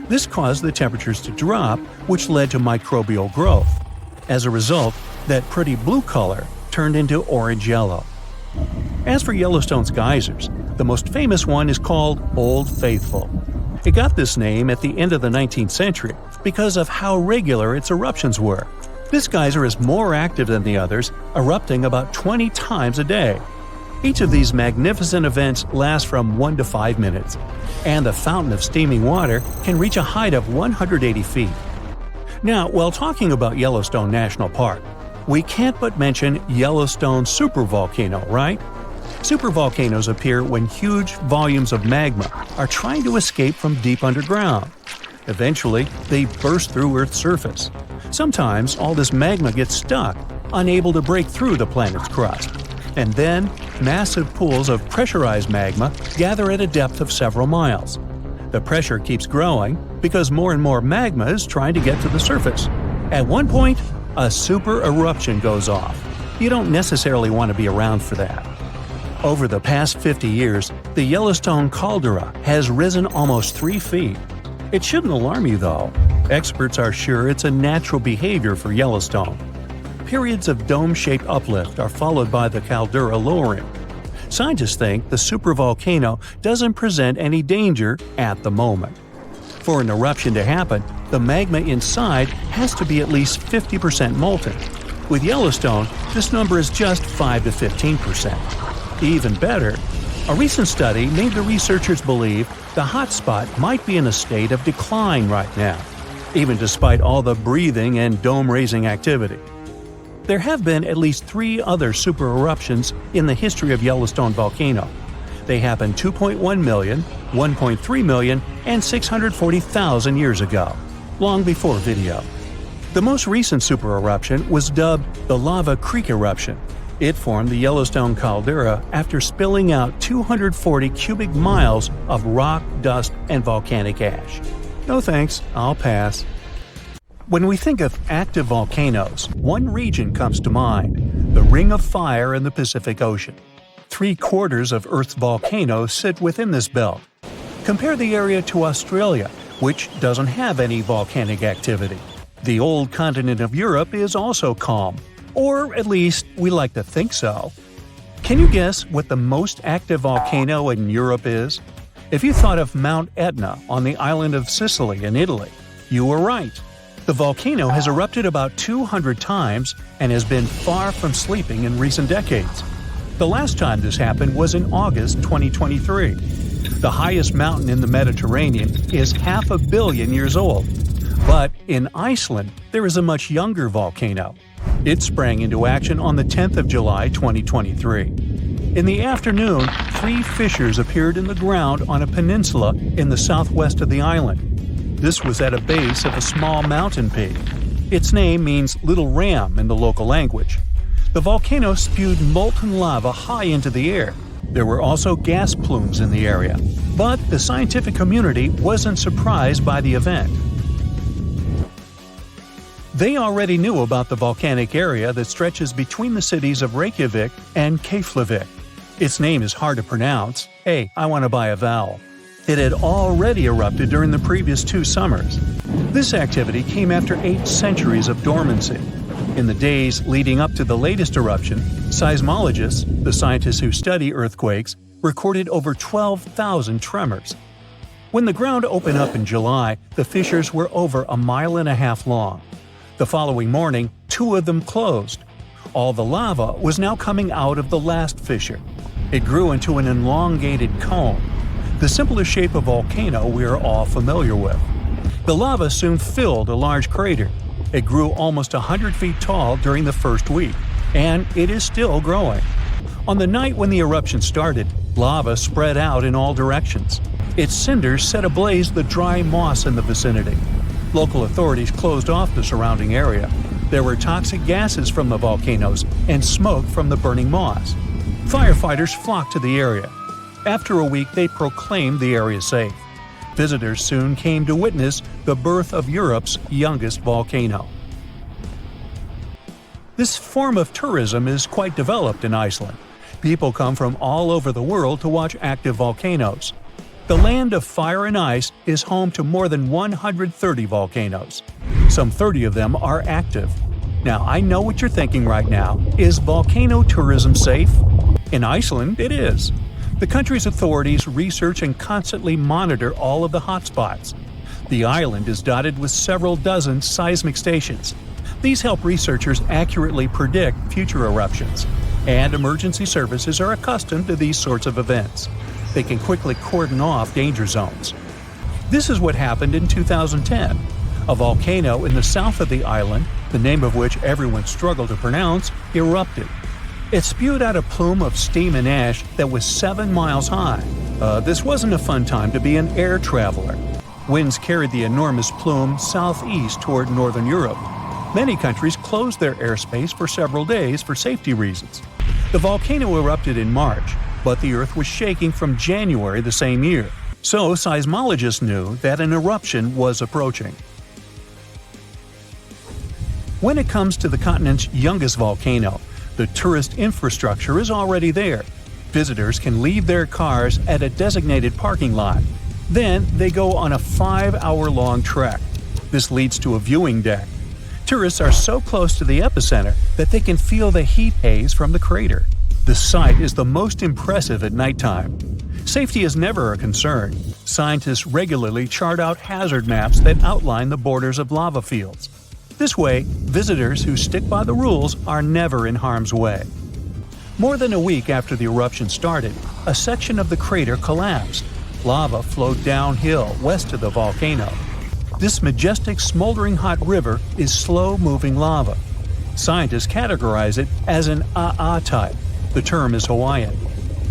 [SPEAKER 1] This caused the temperatures to drop, which led to microbial growth. As a result, that pretty blue color turned into orange-yellow. As for Yellowstone's geysers, the most famous one is called Old Faithful. It got this name at the end of the 19th century because of how regular its eruptions were. This geyser is more active than the others, erupting about 20 times a day. Each of these magnificent events lasts from 1 to 5 minutes, and the fountain of steaming water can reach a height of 180 feet. Now, while talking about Yellowstone National Park, we can't but mention Yellowstone Supervolcano, right? Supervolcanoes appear when huge volumes of magma are trying to escape from deep underground. Eventually, they burst through Earth's surface. Sometimes all this magma gets stuck, unable to break through the planet's crust. And then, massive pools of pressurized magma gather at a depth of several miles. The pressure keeps growing because more and more magma is trying to get to the surface. At one point, a super eruption goes off. You don't necessarily want to be around for that. Over the past 50 years, the Yellowstone caldera has risen almost 3 feet. It shouldn't alarm you, though. Experts are sure it's a natural behavior for Yellowstone. Periods of dome-shaped uplift are followed by the caldera lowering. Scientists think the supervolcano doesn't present any danger at the moment. For an eruption to happen, the magma inside has to be at least 50% molten. With Yellowstone, this number is just 5 to 15%. Even better, a recent study made the researchers believe the hotspot might be in a state of decline right now, even despite all the breathing and dome-raising activity. There have been at least 3 other super eruptions in the history of Yellowstone volcano. They happened 2.1 million, 1.3 million, and 640,000 years ago, long before video. The most recent super eruption was dubbed the Lava Creek eruption. It formed the Yellowstone caldera after spilling out 240 cubic miles of rock, dust, and volcanic ash. No thanks, I'll pass. When we think of active volcanoes, one region comes to mind: the Ring of Fire in the Pacific Ocean. 3/4 of Earth's volcanoes sit within this belt. Compare the area to Australia, which doesn't have any volcanic activity. The old continent of Europe is also calm, or at least we like to think so. Can you guess what the most active volcano in Europe is? If you thought of Mount Etna on the island of Sicily in Italy, you were right. The volcano has erupted about 200 times and has been far from sleeping in recent decades. The last time this happened was in August 2023. The highest mountain in the Mediterranean is 500 million years old. But in Iceland, there is a much younger volcano. It sprang into action on the 10th of July 2023. In the afternoon, 3 fissures appeared in the ground on a peninsula in the southwest of the island. This was at a base of a small mountain peak. Its name means Little Ram in the local language. The volcano spewed molten lava high into the air. There were also gas plumes in the area. But the scientific community wasn't surprised by the event. They already knew about the volcanic area that stretches between the cities of Reykjavik and Keflavik. Its name is hard to pronounce. Hey, I want to buy a vowel. It had already erupted during the previous 2 summers. This activity came after 8 centuries of dormancy. In the days leading up to the latest eruption, seismologists, the scientists who study earthquakes, recorded over 12,000 tremors. When the ground opened up in July, the fissures were over 1.5 miles long. The following morning, 2 of them closed. All the lava was now coming out of the last fissure. It grew into an elongated cone, the simplest shape of volcano we are all familiar with. The lava soon filled a large crater. It grew almost 100 feet tall during the first week, and it is still growing. On the night when the eruption started, lava spread out in all directions. Its cinders set ablaze the dry moss in the vicinity. Local authorities closed off the surrounding area. There were toxic gases from the volcanoes and smoke from the burning moss. Firefighters flocked to the area. After a week, they proclaimed the area safe. Visitors soon came to witness the birth of Europe's youngest volcano. This form of tourism is quite developed in Iceland. People come from all over the world to watch active volcanoes. The land of fire and ice is home to more than 130 volcanoes. Some 30 of them are active. Now, I know what you're thinking right now. Is volcano tourism safe? In Iceland, it is. The country's authorities research and constantly monitor all of the hotspots. The island is dotted with several dozen seismic stations. These help researchers accurately predict future eruptions, and emergency services are accustomed to these sorts of events. They can quickly cordon off danger zones. This is what happened in 2010. A volcano in the south of the island, the name of which everyone struggled to pronounce, erupted. It spewed out a plume of steam and ash that was 7 miles high. This wasn't a fun time to be an air traveler. Winds carried the enormous plume southeast toward northern Europe. Many countries closed their airspace for several days for safety reasons. The The volcano erupted in March, but the Earth was shaking from January the same year, so seismologists knew that an eruption was approaching. When it comes to the continent's youngest volcano, the tourist infrastructure is already there. Visitors can leave their cars at a designated parking lot. Then they go on a 5-hour-long trek. This leads to a viewing deck. Tourists are so close to the epicenter that they can feel the heat haze from the crater. The sight is the most impressive at nighttime. Safety is never a concern. Scientists regularly chart out hazard maps that outline the borders of lava fields. This way, visitors who stick by the rules are never in harm's way. More than a week after the eruption started, a section of the crater collapsed. Lava flowed downhill west of the volcano. This majestic smoldering hot river is slow-moving lava. Scientists categorize it as an AA type. The term is Hawaiian.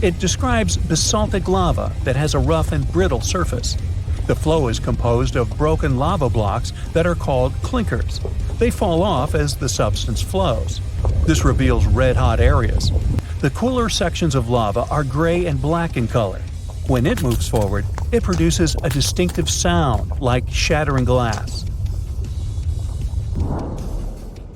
[SPEAKER 1] It describes basaltic lava that has a rough and brittle surface. The flow is composed of broken lava blocks that are called clinkers. They fall off as the substance flows. This reveals red-hot areas. The cooler sections of lava are gray and black in color. When it moves forward, it produces a distinctive sound like shattering glass.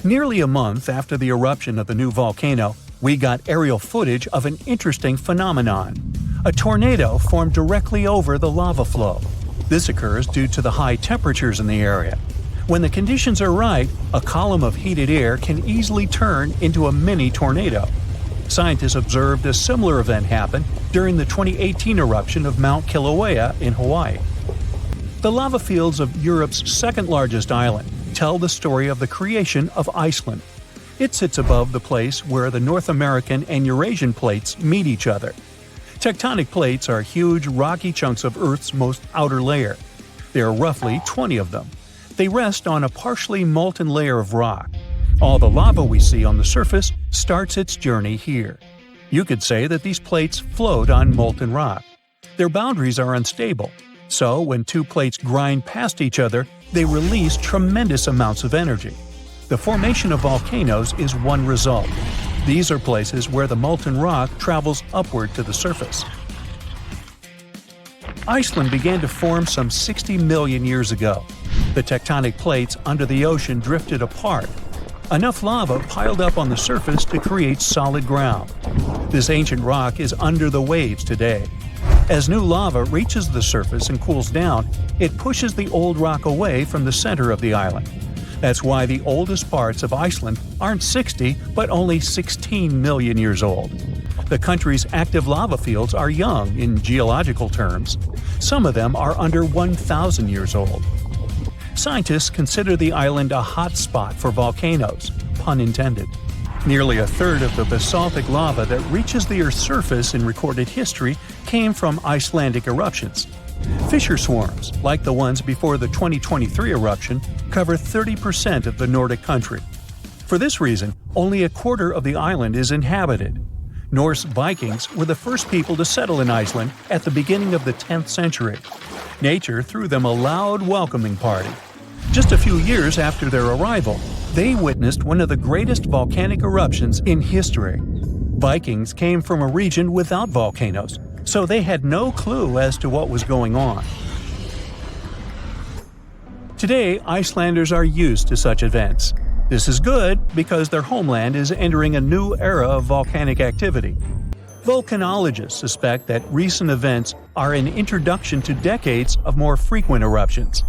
[SPEAKER 1] Nearly a month after the eruption of the new volcano, we got aerial footage of an interesting phenomenon. A tornado formed directly over the lava flow. This occurs due to the high temperatures in the area. When the conditions are right, a column of heated air can easily turn into a mini tornado. Scientists observed a similar event happen during the 2018 eruption of Mount Kilauea in Hawaii. The lava fields of Europe's second-largest island tell the story of the creation of Iceland. It sits above the place where the North American and Eurasian plates meet each other. Tectonic plates are huge rocky chunks of Earth's most outer layer. There are roughly 20 of them. They rest on a partially molten layer of rock. All the lava we see on the surface starts its journey here. You could say that these plates float on molten rock. Their boundaries are unstable, so when two plates grind past each other, they release tremendous amounts of energy. The formation of volcanoes is one result. These are places where the molten rock travels upward to the surface. Iceland began to form some 60 million years ago. The tectonic plates under the ocean drifted apart. Enough lava piled up on the surface to create solid ground. This ancient rock is under the waves today. As new lava reaches the surface and cools down, it pushes the old rock away from the center of the island. That's why the oldest parts of Iceland aren't 60, but only 16 million years old. The country's active lava fields are young in geological terms. Some of them are under 1,000 years old. Scientists consider the island a hot spot for volcanoes, pun intended. Nearly a third of the basaltic lava that reaches the Earth's surface in recorded history came from Icelandic eruptions. Fissure swarms, like the ones before the 2023 eruption, cover 30% of the Nordic country. For this reason, only a quarter of the island is inhabited. Norse Vikings were the first people to settle in Iceland at the beginning of the 10th century. Nature threw them a loud welcoming party. Just a few years after their arrival, they witnessed one of the greatest volcanic eruptions in history. Vikings came from a region without volcanoes, so they had no clue as to what was going on. Today, Icelanders are used to such events. This is good because their homeland is entering a new era of volcanic activity. Volcanologists suspect that recent events are an introduction to decades of more frequent eruptions.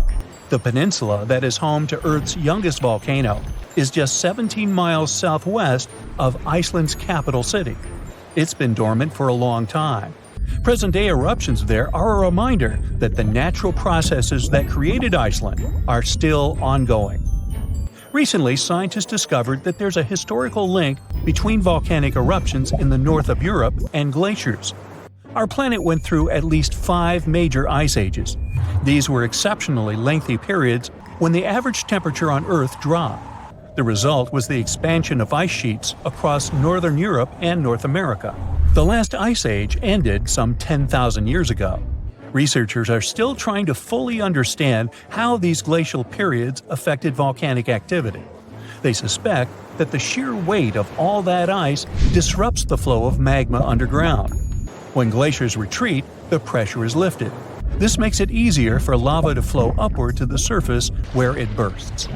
[SPEAKER 1] The peninsula that is home to Earth's youngest volcano is just 17 miles southwest of Iceland's capital city. It's been dormant for a long time. Present-day eruptions there are a reminder that the natural processes that created Iceland are still ongoing. Recently, scientists discovered that there's a historical link between volcanic eruptions in the north of Europe and glaciers. Our planet went through at least 5 major ice ages. These were exceptionally lengthy periods when the average temperature on Earth dropped. The result was the expansion of ice sheets across northern Europe and North America. The last ice age ended some 10,000 years ago. Researchers are still trying to fully understand how these glacial periods affected volcanic activity. They suspect that the sheer weight of all that ice disrupts the flow of magma underground. When glaciers retreat, the pressure is lifted. This makes it easier for lava to flow upward to the surface where it bursts.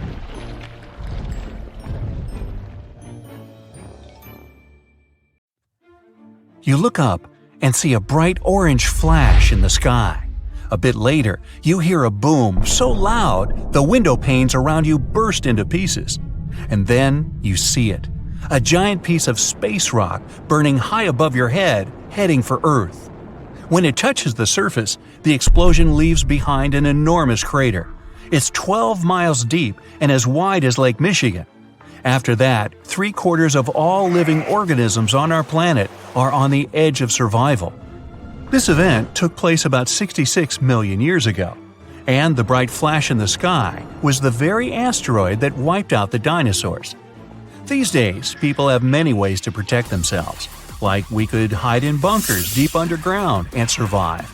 [SPEAKER 1] You look up and see a bright orange flash in the sky. A bit later, you hear a boom so loud the window panes around you burst into pieces. And then you see it. A giant piece of space rock burning high above your head, heading for Earth. When it touches the surface, the explosion leaves behind an enormous crater. It's 12 miles deep and as wide as Lake Michigan. After that, 3/4 of all living organisms on our planet are on the edge of survival. This event took place about 66 million years ago, and the bright flash in the sky was the very asteroid that wiped out the dinosaurs. These days, people have many ways to protect themselves, like we could hide in bunkers deep underground and survive.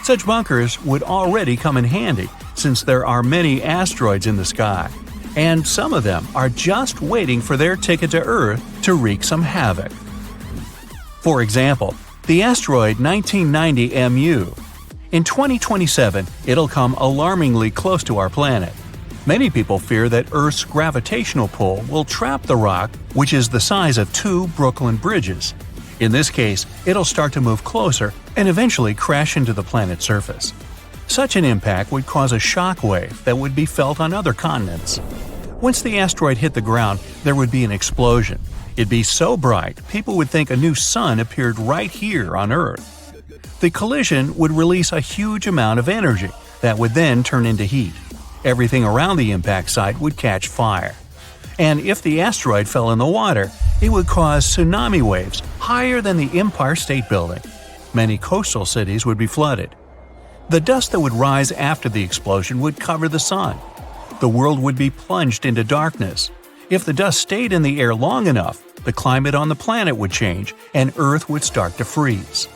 [SPEAKER 1] Such bunkers would already come in handy since there are many asteroids in the sky, and some of them are just waiting for their ticket to Earth to wreak some havoc. For example, the asteroid 1990 MU. In 2027, it'll come alarmingly close to our planet. Many people fear that Earth's gravitational pull will trap the rock, which is the size of 2 Brooklyn bridges. In this case, it'll start to move closer and eventually crash into the planet's surface. Such an impact would cause a shock wave that would be felt on other continents. Once the asteroid hit the ground, there would be an explosion. It'd be so bright, people would think a new sun appeared right here on Earth. The collision would release a huge amount of energy that would then turn into heat. Everything around the impact site would catch fire. And if the asteroid fell in the water, it would cause tsunami waves higher than the Empire State Building. Many coastal cities would be flooded. The dust that would rise after the explosion would cover the sun. The world would be plunged into darkness. If the dust stayed in the air long enough, the climate on the planet would change and Earth would start to freeze.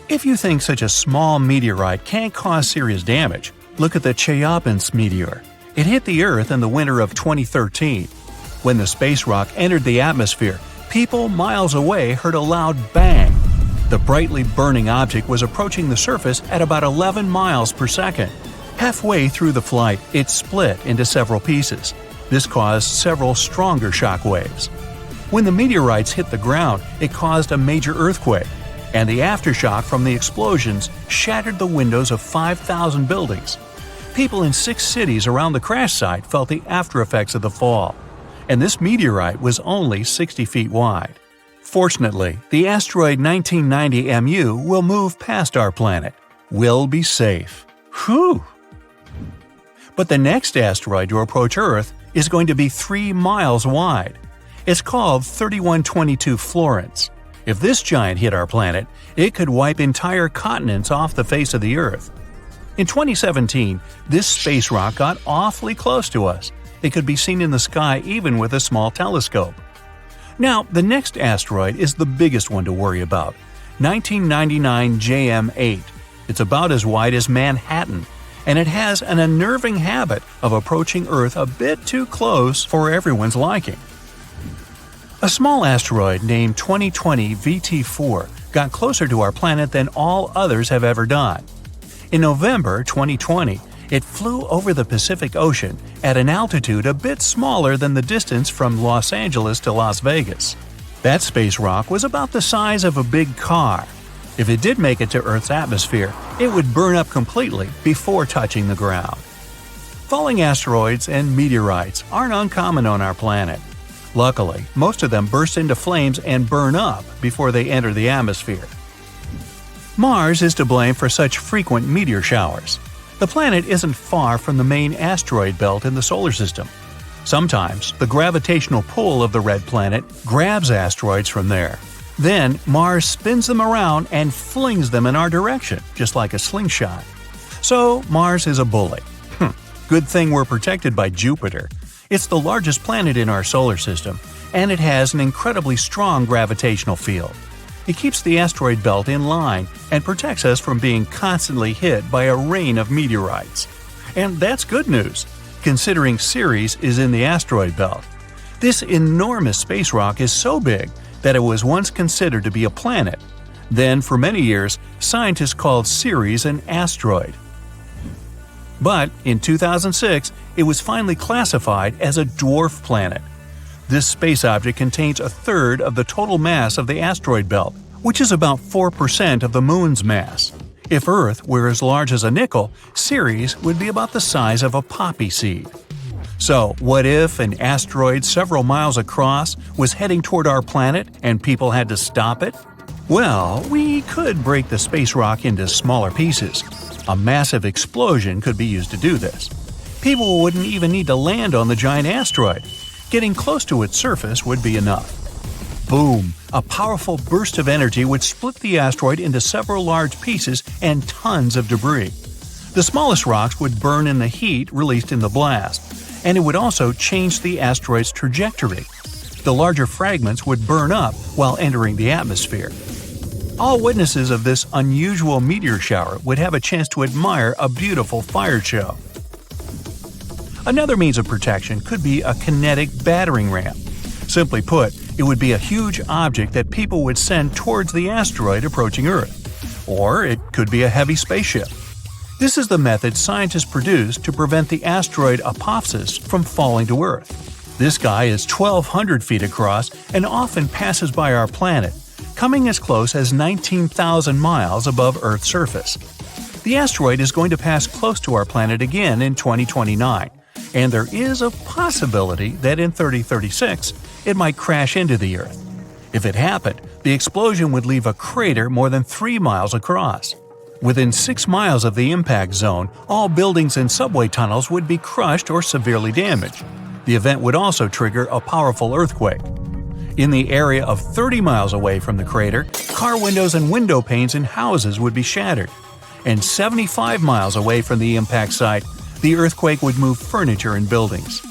[SPEAKER 1] If you think such a small meteorite can't cause serious damage, look at the Cheops meteor. It hit the Earth in the winter of 2013. When the space rock entered the atmosphere, people miles away heard a loud bang. The brightly burning object was approaching the surface at about 11 miles per second. Halfway through the flight, it split into several pieces. This caused several stronger shock waves. When the meteorites hit the ground, it caused a major earthquake, and the aftershock from the explosions shattered the windows of 5,000 buildings. People in 6 cities around the crash site felt the aftereffects of the fall, and this meteorite was only 60 feet wide. Fortunately, the asteroid 1990 MU will move past our planet. We'll be safe. Whew! But the next asteroid to approach Earth is going to be 3 miles wide. It's called 3122 Florence. If this giant hit our planet, it could wipe entire continents off the face of the Earth. In 2017, this space rock got awfully close to us. It could be seen in the sky even with a small telescope. Now, the next asteroid is the biggest one to worry about, 1999 JM8. It's about as wide as Manhattan, and it has an unnerving habit of approaching Earth a bit too close for everyone's liking. A small asteroid named 2020 VT4 got closer to our planet than all others have ever done. In November 2020, it flew over the Pacific Ocean at an altitude a bit smaller than the distance from Los Angeles to Las Vegas. That space rock was about the size of a big car. If it did make it to Earth's atmosphere, it would burn up completely before touching the ground. Falling asteroids and meteorites aren't uncommon on our planet. Luckily, most of them burst into flames and burn up before they enter the atmosphere. Mars is to blame for such frequent meteor showers. The planet isn't far from the main asteroid belt in the solar system. Sometimes, the gravitational pull of the red planet grabs asteroids from there. Then, Mars spins them around and flings them in our direction, just like a slingshot. So, Mars is a bully. Good thing we're protected by Jupiter. It's the largest planet in our solar system, and it has an incredibly strong gravitational field. It keeps the asteroid belt in line and protects us from being constantly hit by a rain of meteorites. And that's good news. considering Ceres is in the asteroid belt. This enormous space rock is so big that it was once considered to be a planet. Then, for many years, scientists called Ceres an asteroid. But in 2006, it was finally classified as a dwarf planet. This space object contains a third of the total mass of the asteroid belt, which is about 4% of the Moon's mass. If Earth were as large as a nickel, Ceres would be about the size of a poppy seed. So, what if an asteroid several miles across was heading toward our planet and people had to stop it? Well, we could break the space rock into smaller pieces. A massive explosion could be used to do this. People wouldn't even need to land on the giant asteroid. Getting close to its surface would be enough. Boom! A powerful burst of energy would split the asteroid into several large pieces and tons of debris. The smallest rocks would burn in the heat released in the blast, and it would also change the asteroid's trajectory. The larger fragments would burn up while entering the atmosphere. All witnesses of this unusual meteor shower would have a chance to admire a beautiful fire show. Another means of protection could be a kinetic battering ram. Simply put, it would be a huge object that people would send towards the asteroid approaching Earth. Or it could be a heavy spaceship. This is the method scientists produce to prevent the asteroid Apophis from falling to Earth. This guy is 1,200 feet across and often passes by our planet, coming as close as 19,000 miles above Earth's surface. The asteroid is going to pass close to our planet again in 2029, and there is a possibility that in 3036 it might crash into the Earth. If it happened, the explosion would leave a crater more than 3 miles across. Within 6 miles of the impact zone, all buildings and subway tunnels would be crushed or severely damaged. The event would also trigger a powerful earthquake. In the area of 30 miles away from the crater, car windows and window panes in houses would be shattered. And 75 miles away from the impact site, the earthquake would move furniture and buildings.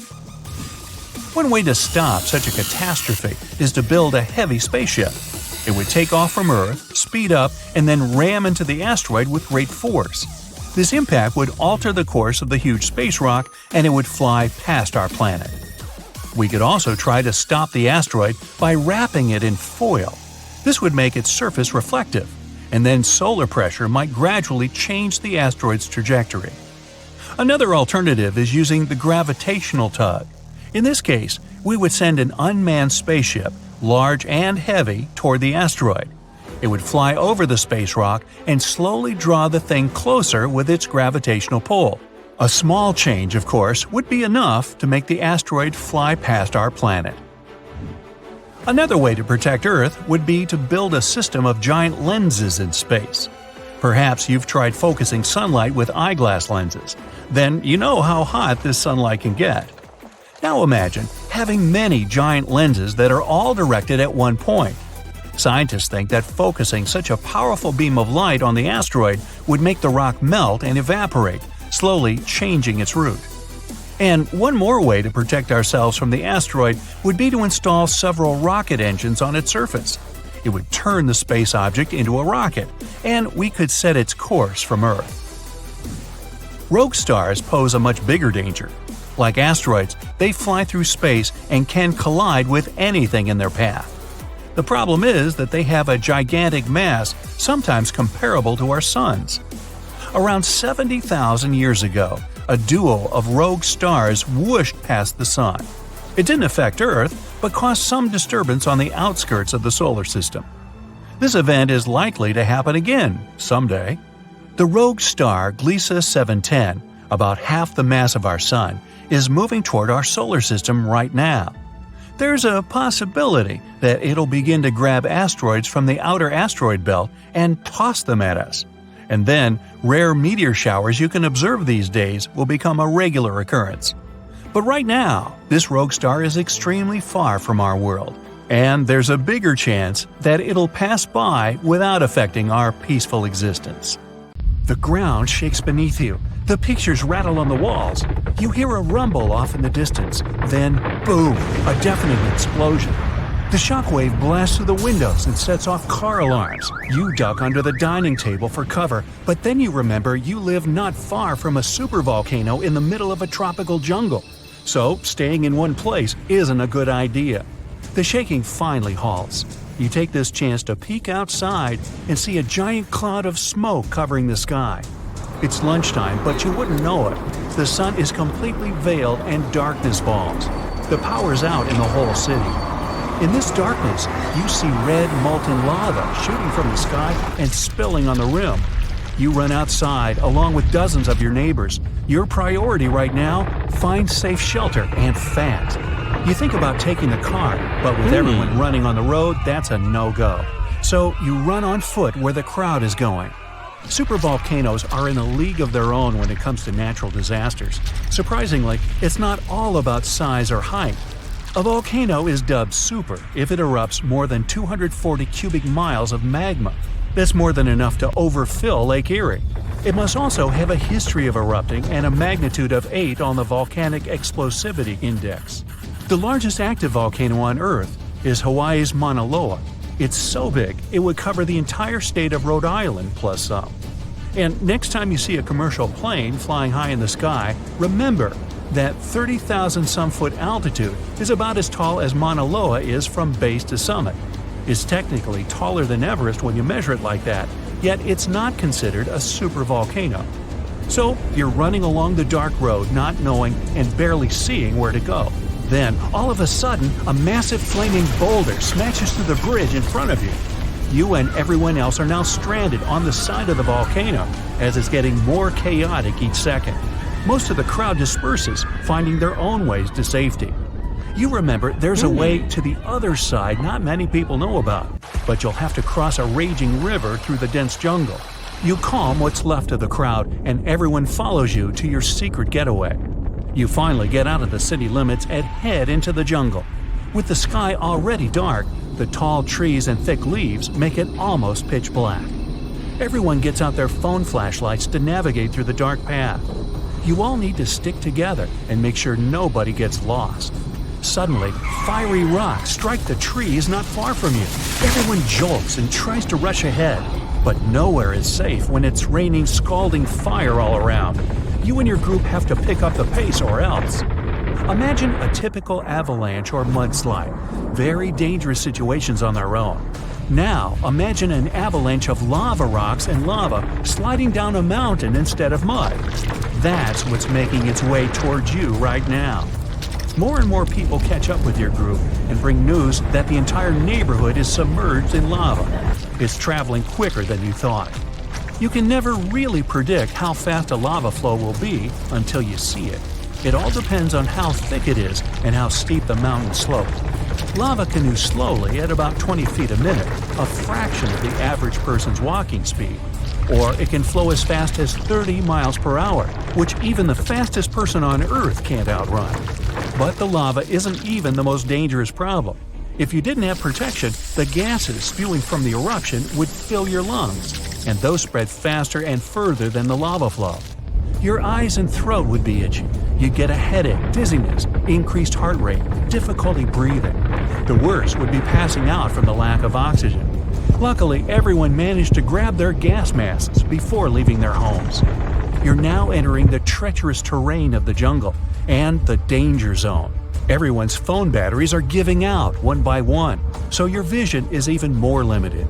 [SPEAKER 1] One way to stop such a catastrophe is to build a heavy spaceship. It would take off from Earth, speed up, and then ram into the asteroid with great force. This impact would alter the course of the huge space rock, and it would fly past our planet. We could also try to stop the asteroid by wrapping it in foil. This would make its surface reflective, and then solar pressure might gradually change the asteroid's trajectory. Another alternative is using the gravitational tug. In this case, we would send an unmanned spaceship, large and heavy, toward the asteroid. It would fly over the space rock and slowly draw the thing closer with its gravitational pull. A small change, of course, would be enough to make the asteroid fly past our planet. Another way to protect Earth would be to build a system of giant lenses in space. Perhaps you've tried focusing sunlight with eyeglass lenses. Then you know how hot this sunlight can get. Now imagine having many giant lenses that are all directed at one point. Scientists think that focusing such a powerful beam of light on the asteroid would make the rock melt and evaporate, slowly changing its route. And one more way to protect ourselves from the asteroid would be to install several rocket engines on its surface. It would turn the space object into a rocket, and we could set its course from Earth. Rogue stars pose a much bigger danger. Like asteroids, they fly through space and can collide with anything in their path. The problem is that they have a gigantic mass, sometimes comparable to our Sun's. Around 70,000 years ago, a duo of rogue stars whooshed past the Sun. It didn't affect Earth, but caused some disturbance on the outskirts of the solar system. This event is likely to happen again someday. The rogue star Gliese 710, about half the mass of our Sun, is moving toward our solar system right now. There's a possibility that it'll begin to grab asteroids from the outer asteroid belt and toss them at us. And then, rare meteor showers you can observe these days will become a regular occurrence. But right now, this rogue star is extremely far from our world, and there's a bigger chance that it'll pass by without affecting our peaceful existence. The ground shakes beneath you. The pictures rattle on the walls. You hear a rumble off in the distance. Then, boom, a deafening explosion. The shockwave blasts through the windows and sets off car alarms. You duck under the dining table for cover, but then you remember you live not far from a supervolcano in the middle of a tropical jungle. So, staying in one place isn't a good idea. The shaking finally halts. You take this chance to peek outside and see a giant cloud of smoke covering the sky. It's lunchtime, but you wouldn't know it. The sun is completely veiled and darkness falls. The power's out in the whole city. In this darkness, you see red molten lava shooting from the sky and spilling on the rim. You run outside along with dozens of your neighbors. Your priority right now, find safe shelter and fast. You think about taking the car, but with everyone running on the road, that's a no-go. So you run on foot where the crowd is going. Supervolcanoes are in a league of their own when it comes to natural disasters. Surprisingly, it's not all about size or height. A volcano is dubbed super if it erupts more than 240 cubic miles of magma. That's more than enough to overfill Lake Erie. It must also have a history of erupting and a magnitude of 8 on the Volcanic Explosivity Index. The largest active volcano on Earth is Hawaii's Mauna Loa. It's so big, it would cover the entire state of Rhode Island plus some. And next time you see a commercial plane flying high in the sky, remember that 30,000-some-foot altitude is about as tall as Mauna Loa is from base to summit. It's technically taller than Everest when you measure it like that, yet it's not considered a supervolcano. So you're running along the dark road not knowing and barely seeing where to go. Then, all of a sudden, a massive flaming boulder smashes through the bridge in front of you. You and everyone else are now stranded on the side of the volcano as it's getting more chaotic each second. Most of the crowd disperses, finding their own ways to safety. You remember there's a way to the other side not many people know about, but you'll have to cross a raging river through the dense jungle. You calm what's left of the crowd, and everyone follows you to your secret getaway. You finally get out of the city limits and head into the jungle. With the sky already dark, the tall trees and thick leaves make it almost pitch black. Everyone gets out their phone flashlights to navigate through the dark path. You all need to stick together and make sure nobody gets lost. Suddenly, fiery rocks strike the trees not far from you. Everyone jolts and tries to rush ahead, but nowhere is safe when it's raining scalding fire all around. You and your group have to pick up the pace or else. Imagine a typical avalanche or mudslide, very dangerous situations on their own. Now, imagine an avalanche of lava rocks and lava sliding down a mountain instead of mud. That's what's making its way towards you right now. More and more people catch up with your group and bring news that the entire neighborhood is submerged in lava. It's traveling quicker than you thought. You can never really predict how fast a lava flow will be until you see it. It all depends on how thick it is and how steep the mountain slope. Lava can move slowly at about 20 feet a minute, a fraction of the average person's walking speed. Or it can flow as fast as 30 miles per hour, which even the fastest person on Earth can't outrun. But the lava isn't even the most dangerous problem. If you didn't have protection, the gases spewing from the eruption would fill your lungs, and those spread faster and further than the lava flow. Your eyes and throat would be itchy. You'd get a headache, dizziness, increased heart rate, difficulty breathing. The worst would be passing out from the lack of oxygen. Luckily, everyone managed to grab their gas masks before leaving their homes. You're now entering the treacherous terrain of the jungle and the danger zone. Everyone's phone batteries are giving out one by one, so your vision is even more limited.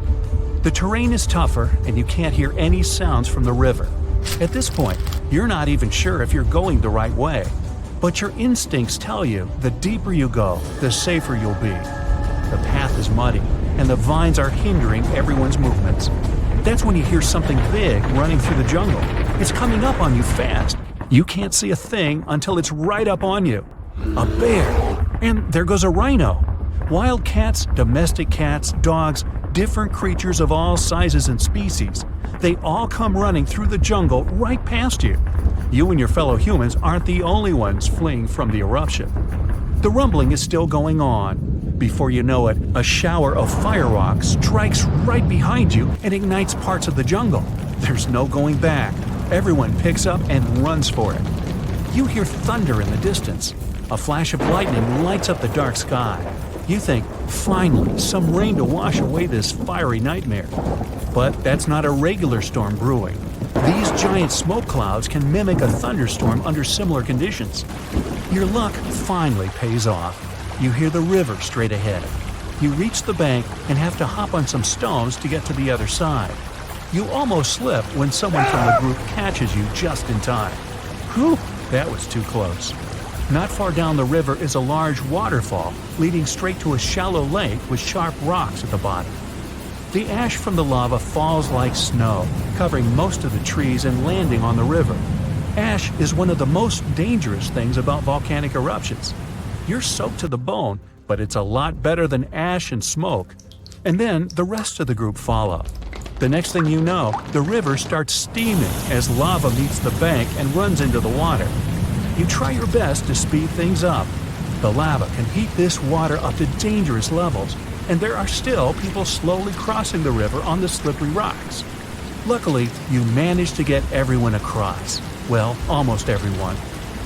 [SPEAKER 1] The terrain is tougher and you can't hear any sounds from the river. At this point, you're not even sure if you're going the right way. But your instincts tell you the deeper you go, the safer you'll be. The path is muddy, and the vines are hindering everyone's movements. That's when you hear something big running through the jungle. It's coming up on you fast. You can't see a thing until it's right up on you. A bear! And there goes a rhino. Wild cats, domestic cats, dogs, different creatures of all sizes and species. They all come running through the jungle right past you. You and your fellow humans aren't the only ones fleeing from the eruption. The rumbling is still going on. Before you know it, a shower of fire rocks strikes right behind you and ignites parts of the jungle. There's no going back. Everyone picks up and runs for it. You hear thunder in the distance. A flash of lightning lights up the dark sky. You think, finally, some rain to wash away this fiery nightmare. But that's not a regular storm brewing. These giant smoke clouds can mimic a thunderstorm under similar conditions. Your luck finally pays off. You hear the river straight ahead. You reach the bank and have to hop on some stones to get to the other side. You almost slip when someone from the group catches you just in time. Whew, that was too close. Not far down the river is a large waterfall leading straight to a shallow lake with sharp rocks at the bottom. The ash from the lava falls like snow, covering most of the trees and landing on the river. Ash is one of the most dangerous things about volcanic eruptions. You're soaked to the bone, but it's a lot better than ash and smoke. And then the rest of the group follow. The next thing you know, the river starts steaming as lava meets the bank and runs into the water. You try your best to speed things up. The lava can heat this water up to dangerous levels, and there are still people slowly crossing the river on the slippery rocks. Luckily, you manage to get everyone across. Well, almost everyone.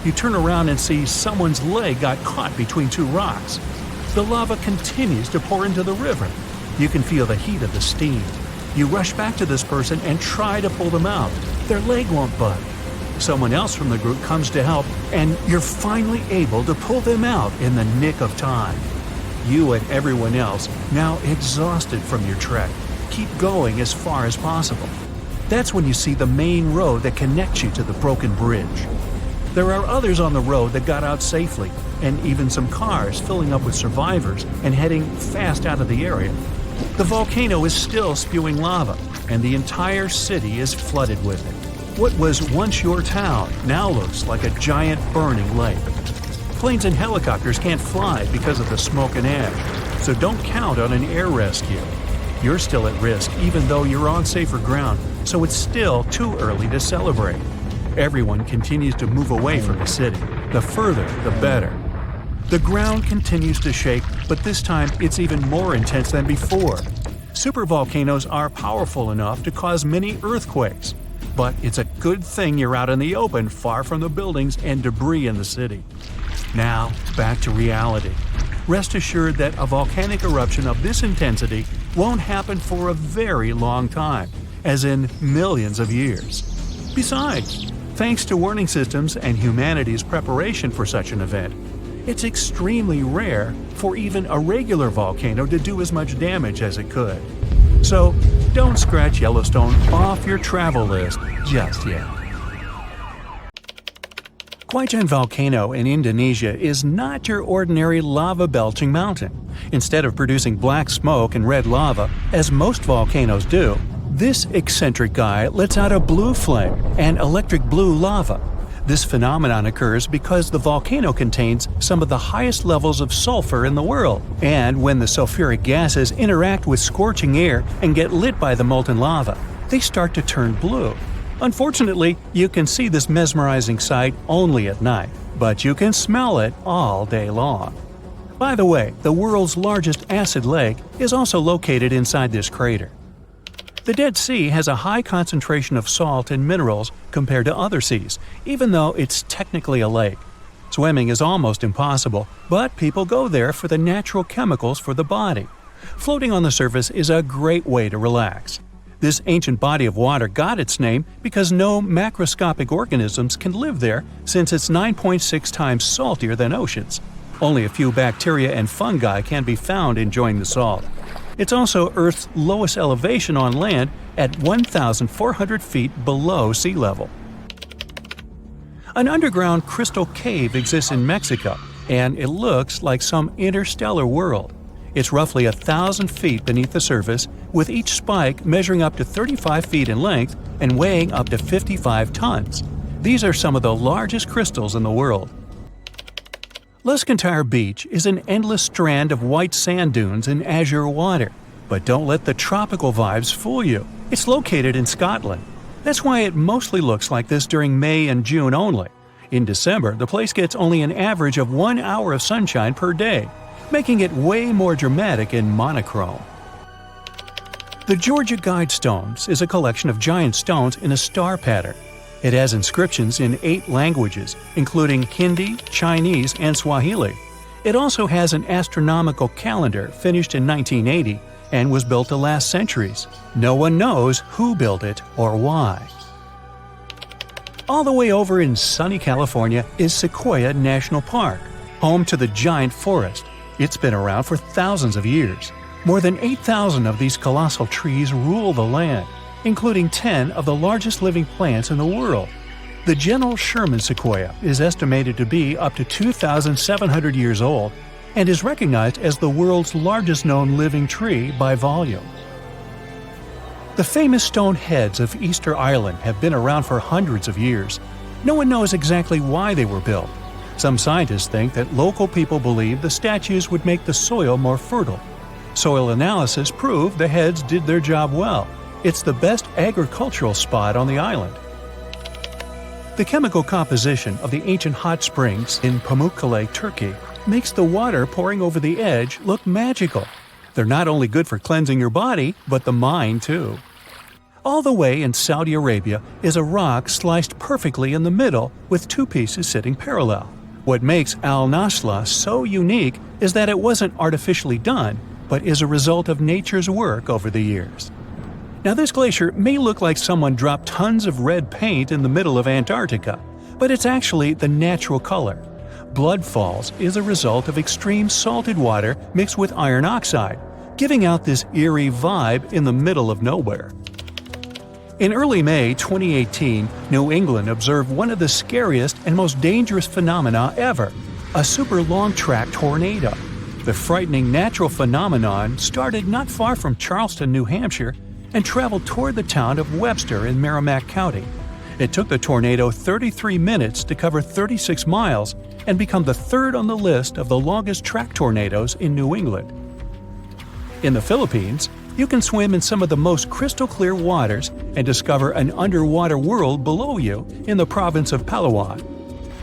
[SPEAKER 1] You turn around and see someone's leg got caught between two rocks. The lava continues to pour into the river. You can feel the heat of the steam. You rush back to this person and try to pull them out. Their leg won't budge. Someone else from the group comes to help, and you're finally able to pull them out in the nick of time. You and everyone else, now exhausted from your trek, keep going as far as possible. That's when you see the main road that connects you to the broken bridge. There are others on the road that got out safely, and even some cars filling up with survivors and heading fast out of the area. The volcano is still spewing lava, and the entire city is flooded with it. What was once your town now looks like a giant burning lake. Planes and helicopters can't fly because of the smoke and ash, so don't count on an air rescue. You're still at risk even though you're on safer ground, so it's still too early to celebrate. Everyone continues to move away from the city. The further, the better. The ground continues to shake, but this time it's even more intense than before. Supervolcanoes are powerful enough to cause many earthquakes. But it's a good thing you're out in the open, far from the buildings and debris in the city. Now, back to reality. Rest assured that a volcanic eruption of this intensity won't happen for a very long time, as in millions of years. Besides, thanks to warning systems and humanity's preparation for such an event, it's extremely rare for even a regular volcano to do as much damage as it could. So, don't scratch Yellowstone off your travel list just yet. Huaychan Volcano in Indonesia is not your ordinary lava-belching mountain. Instead of producing black smoke and red lava, as most volcanoes do, this eccentric guy lets out a blue flame and electric blue lava. This phenomenon occurs because the volcano contains some of the highest levels of sulfur in the world, and when the sulfuric gases interact with scorching air and get lit by the molten lava, they start to turn blue. Unfortunately, you can see this mesmerizing sight only at night, but you can smell it all day long. By the way, the world's largest acid lake is also located inside this crater. The Dead Sea has a high concentration of salt and minerals compared to other seas, even though it's technically a lake. Swimming is almost impossible, but people go there for the natural chemicals for the body. Floating on the surface is a great way to relax. This ancient body of water got its name because no macroscopic organisms can live there since it's 9.6 times saltier than oceans. Only a few bacteria and fungi can be found enjoying the salt. It's also Earth's lowest elevation on land at 1,400 feet below sea level. An underground crystal cave exists in Mexico, and it looks like some interstellar world. It's roughly 1,000 feet beneath the surface, with each spike measuring up to 35 feet in length and weighing up to 55 tons. These are some of the largest crystals in the world. Luscantire Beach is an endless strand of white sand dunes and azure water. But don't let the tropical vibes fool you. It's located in Scotland. That's why it mostly looks like this during May and June only. In December, the place gets only an average of 1 hour of sunshine per day, making it way more dramatic and monochrome. The Georgia Guidestones is a collection of giant stones in a star pattern. It has inscriptions in 8 languages, including Hindi, Chinese, and Swahili. It also has an astronomical calendar finished in 1980 and was built to last centuries. No one knows who built it or why. All the way over in sunny California is Sequoia National Park, home to the giant forest. It's been around for thousands of years. More than 8,000 of these colossal trees rule the land, including 10 of the largest living plants in the world. The General Sherman sequoia is estimated to be up to 2,700 years old and is recognized as the world's largest known living tree by volume. The famous stone heads of Easter Island have been around for hundreds of years. No one knows exactly why they were built. Some scientists think that local people believed the statues would make the soil more fertile. Soil analysis proved the heads did their job well. It's the best agricultural spot on the island. The chemical composition of the ancient hot springs in Pamukkale, Turkey, makes the water pouring over the edge look magical. They're not only good for cleansing your body, but the mind too. All the way in Saudi Arabia is a rock sliced perfectly in the middle with two pieces sitting parallel. What makes Al Nasla so unique is that it wasn't artificially done, but is a result of nature's work over the years. Now, this glacier may look like someone dropped tons of red paint in the middle of Antarctica, but it's actually the natural color. Blood Falls is a result of extreme salted water mixed with iron oxide, giving out this eerie vibe in the middle of nowhere. In early May 2018, New England observed one of the scariest and most dangerous phenomena ever, a super long-track tornado. The frightening natural phenomenon started not far from Charleston, New Hampshire, and traveled toward the town of Webster in Merrimack County. It took the tornado 33 minutes to cover 36 miles and become the third on the list of the longest track tornadoes in New England. In the Philippines, you can swim in some of the most crystal-clear waters and discover an underwater world below you in the province of Palawan.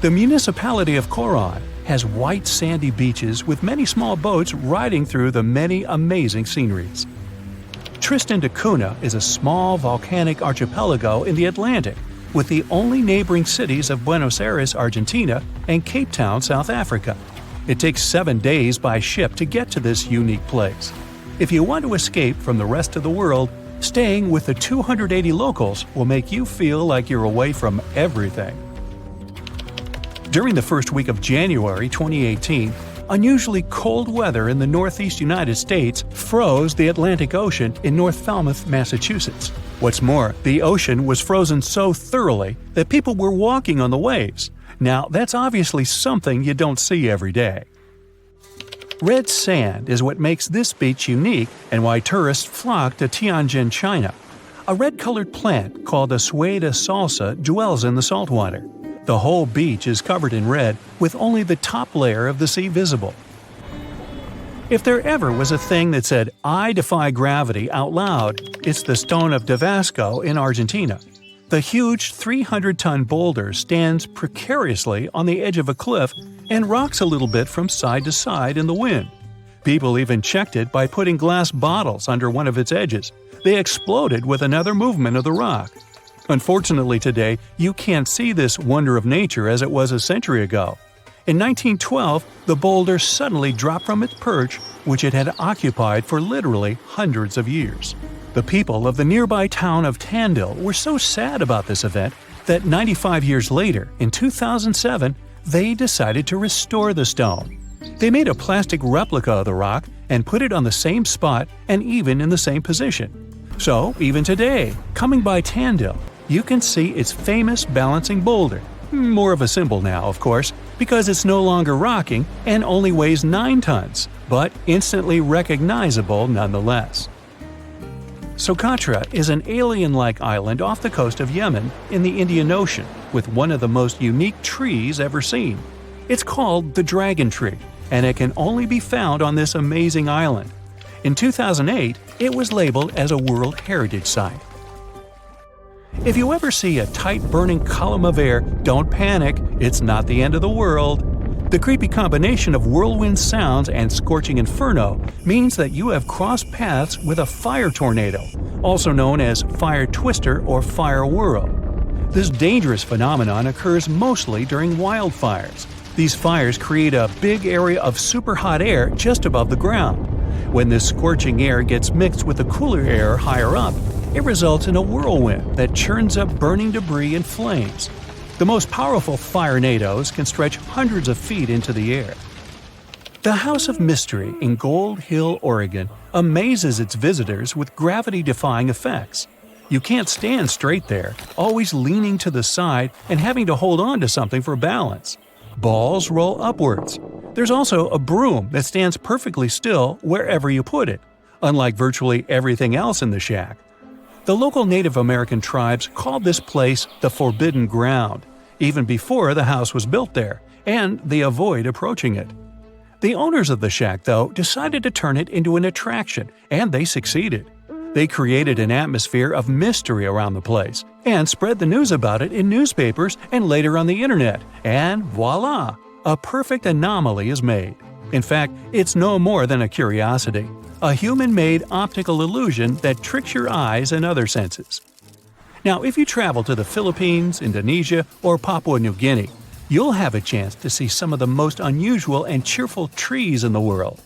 [SPEAKER 1] The municipality of Coron has white sandy beaches with many small boats riding through the many amazing sceneries. Tristan da Cunha is a small volcanic archipelago in the Atlantic, with the only neighboring cities of Buenos Aires, Argentina, and Cape Town, South Africa. It takes 7 days by ship to get to this unique place. If you want to escape from the rest of the world, staying with the 280 locals will make you feel like you're away from everything. During the first week of January 2018, unusually cold weather in the northeast United States froze the Atlantic Ocean in North Falmouth, Massachusetts. What's more, the ocean was frozen so thoroughly that people were walking on the waves. Now, that's obviously something you don't see every day. Red sand is what makes this beach unique and why tourists flock to Tianjin, China. A red-colored plant called a Sueda salsa dwells in the saltwater. The whole beach is covered in red, with only the top layer of the sea visible. If there ever was a thing that said, "I defy gravity" out loud, it's the Stone of Tabasco in Argentina. The huge 300-ton boulder stands precariously on the edge of a cliff and rocks a little bit from side to side in the wind. People even checked it by putting glass bottles under one of its edges. They exploded with another movement of the rock. Unfortunately today, you can't see this wonder of nature as it was a century ago. In 1912, the boulder suddenly dropped from its perch, which it had occupied for literally hundreds of years. The people of the nearby town of Tandil were so sad about this event that 95 years later, in 2007, they decided to restore the stone. They made a plastic replica of the rock and put it on the same spot and even in the same position. So, even today, coming by Tandil, you can see its famous balancing boulder. More of a symbol now, of course, because it's no longer rocking and only weighs 9 tons, but instantly recognizable nonetheless. Socotra is an alien-like island off the coast of Yemen in the Indian Ocean with one of the most unique trees ever seen. It's called the dragon tree, and it can only be found on this amazing island. In 2008, it was labeled as a World Heritage Site. If you ever see a tight burning column of air, don't panic, it's not the end of the world. The creepy combination of whirlwind sounds and scorching inferno means that you have crossed paths with a fire tornado, also known as fire twister or fire whirl. This dangerous phenomenon occurs mostly during wildfires. These fires create a big area of super hot air just above the ground. When this scorching air gets mixed with the cooler air higher up, it results in a whirlwind that churns up burning debris and flames. The most powerful firenadoes can stretch hundreds of feet into the air. The House of Mystery in Gold Hill, Oregon, amazes its visitors with gravity-defying effects. You can't stand straight there, always leaning to the side and having to hold on to something for balance. Balls roll upwards. There's also a broom that stands perfectly still wherever you put it, unlike virtually everything else in the shack. The local Native American tribes called this place the Forbidden Ground, even before the house was built there, and they avoid approaching it. The owners of the shack, though, decided to turn it into an attraction, and they succeeded. They created an atmosphere of mystery around the place, and spread the news about it in newspapers and later on the internet, and voila! A perfect anomaly is made. In fact, it's no more than a curiosity, a human-made optical illusion that tricks your eyes and other senses. Now, if you travel to the Philippines, Indonesia, or Papua New Guinea, you'll have a chance to see some of the most unusual and cheerful trees in the world.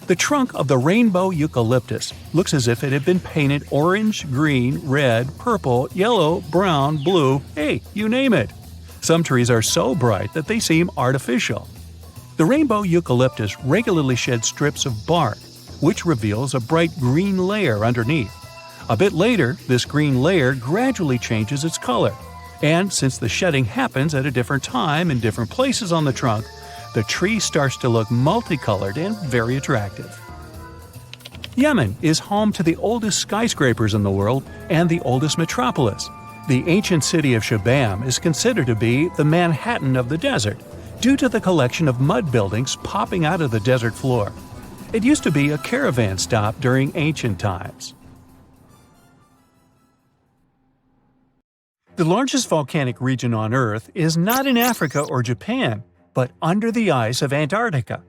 [SPEAKER 1] The trunk of the rainbow eucalyptus looks as if it had been painted orange, green, red, purple, yellow, brown, blue, hey, you name it. Some trees are so bright that they seem artificial. The rainbow eucalyptus regularly sheds strips of bark, which reveals a bright green layer underneath. A bit later, this green layer gradually changes its color. And since the shedding happens at a different time in different places on the trunk, the tree starts to look multicolored and very attractive. Yemen is home to the oldest skyscrapers in the world and the oldest metropolis. The ancient city of Shabam is considered to be the Manhattan of the desert, due to the collection of mud buildings popping out of the desert floor. It used to be a caravan stop during ancient times. The largest volcanic region on Earth is not in Africa or Japan, but under the ice of Antarctica.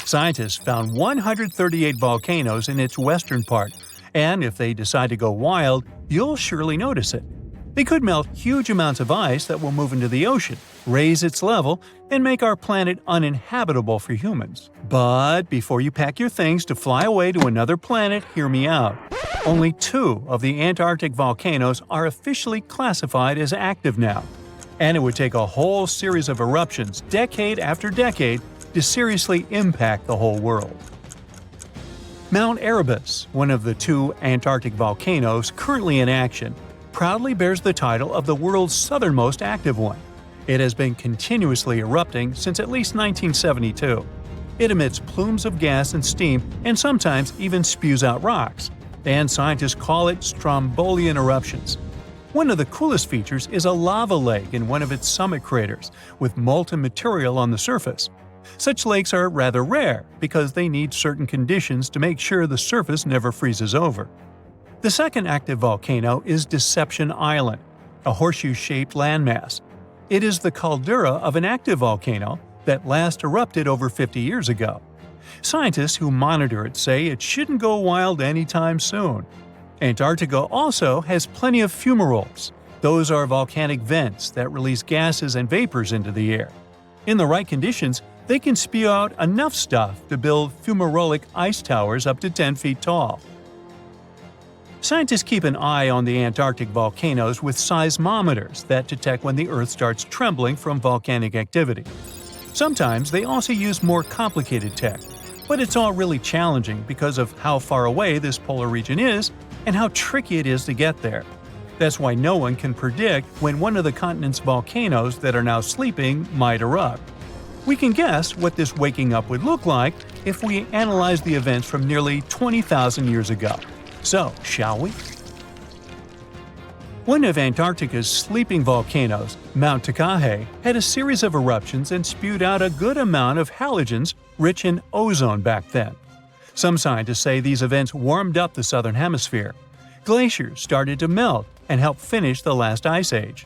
[SPEAKER 1] Scientists found 138 volcanoes in its western part, and if they decide to go wild, you'll surely notice it. They could melt huge amounts of ice that will move into the ocean, raise its level, and make our planet uninhabitable for humans. But before you pack your things to fly away to another planet, hear me out. Only 2 of the Antarctic volcanoes are officially classified as active now, and it would take a whole series of eruptions, decade after decade, to seriously impact the whole world. Mount Erebus, one of the 2 Antarctic volcanoes currently in action, proudly bears the title of the world's southernmost active one. It has been continuously erupting since at least 1972. It emits plumes of gas and steam and sometimes even spews out rocks, and scientists call it Strombolian eruptions. One of the coolest features is a lava lake in one of its summit craters, with molten material on the surface. Such lakes are rather rare because they need certain conditions to make sure the surface never freezes over. The second active volcano is Deception Island, a horseshoe-shaped landmass. It is the caldera of an active volcano that last erupted over 50 years ago. Scientists who monitor it say it shouldn't go wild anytime soon. Antarctica also has plenty of fumaroles. Those are volcanic vents that release gases and vapors into the air. In the right conditions, they can spew out enough stuff to build fumarolic ice towers up to 10 feet tall. Scientists keep an eye on the Antarctic volcanoes with seismometers that detect when the Earth starts trembling from volcanic activity. Sometimes they also use more complicated tech, but it's all really challenging because of how far away this polar region is and how tricky it is to get there. That's why no one can predict when one of the continent's volcanoes that are now sleeping might erupt. We can guess what this waking up would look like if we analyze the events from nearly 20,000 years ago. So, shall we? One of Antarctica's sleeping volcanoes, Mount Takahe, had a series of eruptions and spewed out a good amount of halogens rich in ozone back then. Some scientists say these events warmed up the southern hemisphere. Glaciers started to melt and help finish the last ice age.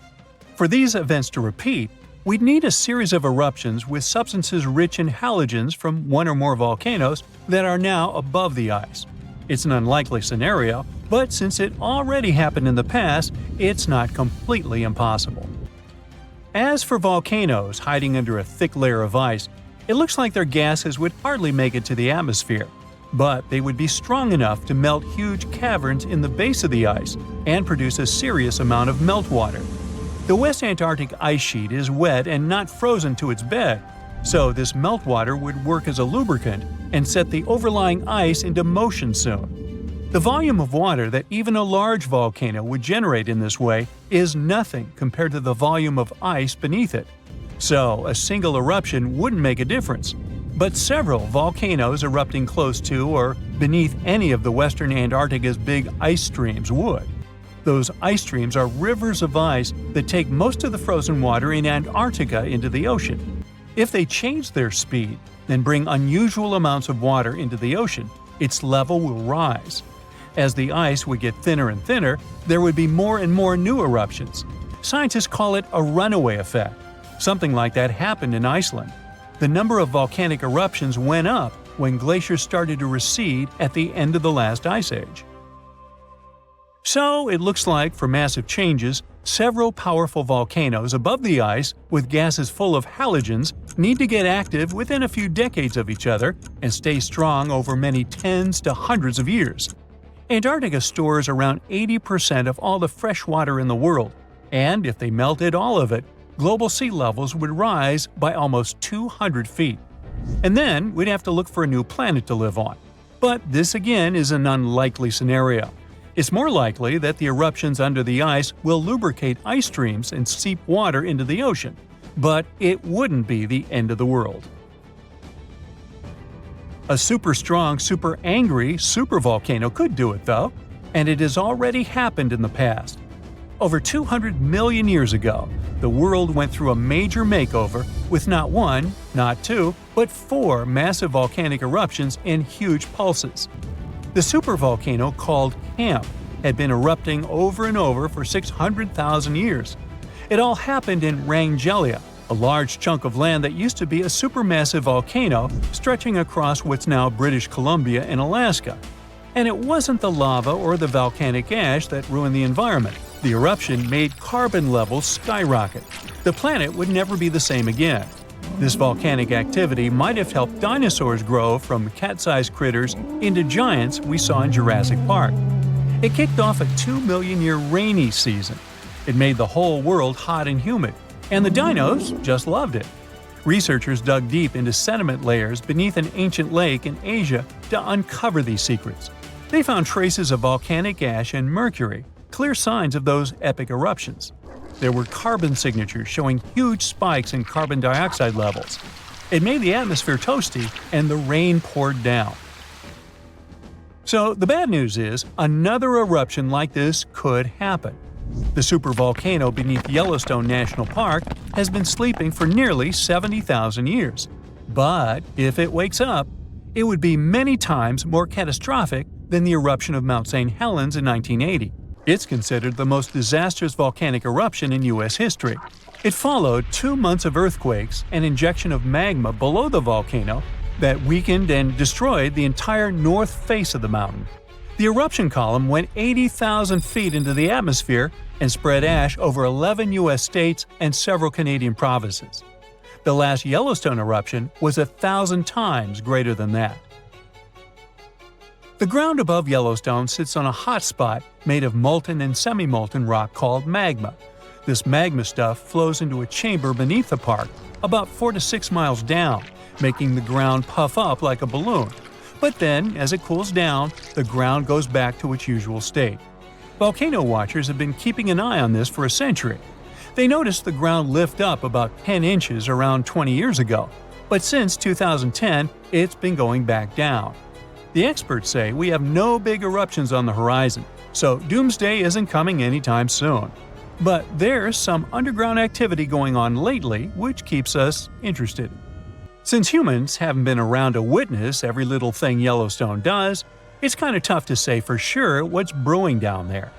[SPEAKER 1] For these events to repeat, we'd need a series of eruptions with substances rich in halogens from one or more volcanoes that are now above the ice. It's an unlikely scenario, but since it already happened in the past, it's not completely impossible. As for volcanoes hiding under a thick layer of ice, it looks like their gases would hardly make it to the atmosphere, but they would be strong enough to melt huge caverns in the base of the ice and produce a serious amount of meltwater. The West Antarctic ice sheet is wet and not frozen to its bed, so this meltwater would work as a lubricant and set the overlying ice into motion soon. The volume of water that even a large volcano would generate in this way is nothing compared to the volume of ice beneath it. So a single eruption wouldn't make a difference, but several volcanoes erupting close to or beneath any of the western Antarctica's big ice streams would. Those ice streams are rivers of ice that take most of the frozen water in Antarctica into the ocean. If they change their speed and bring unusual amounts of water into the ocean, its level will rise. As the ice would get thinner and thinner, there would be more and more new eruptions. Scientists call it a runaway effect. Something like that happened in Iceland. The number of volcanic eruptions went up when glaciers started to recede at the end of the last ice age. So it looks like, for massive changes, several powerful volcanoes above the ice with gases full of halogens need to get active within a few decades of each other and stay strong over many tens to hundreds of years. Antarctica stores around 80% of all the fresh water in the world, and if they melted all of it, global sea levels would rise by almost 200 feet. And then we'd have to look for a new planet to live on. But this again is an unlikely scenario. It's more likely that the eruptions under the ice will lubricate ice streams and seep water into the ocean, but it wouldn't be the end of the world. A super strong, super angry supervolcano could do it though, and it has already happened in the past. Over 200 million years ago, the world went through a major makeover with not one, not two, but 4 massive volcanic eruptions in huge pulses. The supervolcano called Camp had been erupting over and over for 600,000 years. It all happened in Wrangell, a large chunk of land that used to be a supermassive volcano stretching across what's now British Columbia and Alaska. And it wasn't the lava or the volcanic ash that ruined the environment. The eruption made carbon levels skyrocket. The planet would never be the same again. This volcanic activity might have helped dinosaurs grow from cat-sized critters into giants we saw in Jurassic Park. It kicked off a 2-million-year rainy season. It made the whole world hot and humid, and the dinos just loved it. Researchers dug deep into sediment layers beneath an ancient lake in Asia to uncover these secrets. They found traces of volcanic ash and mercury, clear signs of those epic eruptions. There were carbon signatures showing huge spikes in carbon dioxide levels. It made the atmosphere toasty, and the rain poured down. So the bad news is, another eruption like this could happen. The supervolcano beneath Yellowstone National Park has been sleeping for nearly 70,000 years. But if it wakes up, it would be many times more catastrophic than the eruption of Mount St. Helens in 1980. It's considered the most disastrous volcanic eruption in U.S. history. It followed 2 months of earthquakes and injection of magma below the volcano that weakened and destroyed the entire north face of the mountain. The eruption column went 80,000 feet into the atmosphere and spread ash over 11 U.S. states and several Canadian provinces. The last Yellowstone eruption was 1,000 times greater than that. The ground above Yellowstone sits on a hot spot made of molten and semi-molten rock called magma. This magma stuff flows into a chamber beneath the park, about 4 to 6 miles down, making the ground puff up like a balloon. But then, as it cools down, the ground goes back to its usual state. Volcano watchers have been keeping an eye on this for a century. They noticed the ground lift up about 10 inches around 20 years ago, but since 2010, it's been going back down. The experts say we have no big eruptions on the horizon, so doomsday isn't coming anytime soon. But there's some underground activity going on lately which keeps us interested. Since humans haven't been around to witness every little thing Yellowstone does, it's kind of tough to say for sure what's brewing down there.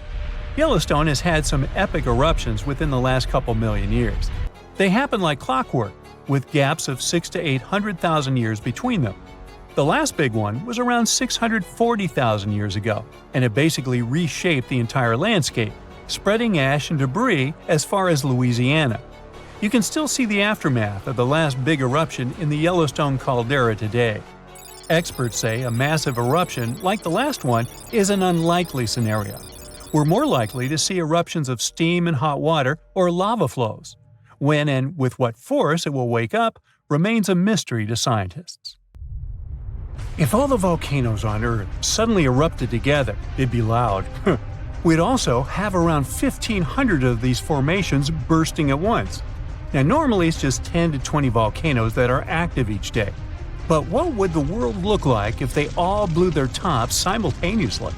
[SPEAKER 1] Yellowstone has had some epic eruptions within the last couple million years. They happen like clockwork, with gaps of 600,000 to 800,000 years between them. The last big one was around 640,000 years ago, and it basically reshaped the entire landscape, spreading ash and debris as far as Louisiana. You can still see the aftermath of the last big eruption in the Yellowstone caldera today. Experts say a massive eruption, like the last one, is an unlikely scenario. We're more likely to see eruptions of steam and hot water or lava flows. When and with what force it will wake up remains a mystery to scientists. If all the volcanoes on Earth suddenly erupted together, it'd be loud. We'd also have around 1,500 of these formations bursting at once. Now normally it's just 10 to 20 volcanoes that are active each day. But what would the world look like if they all blew their tops simultaneously?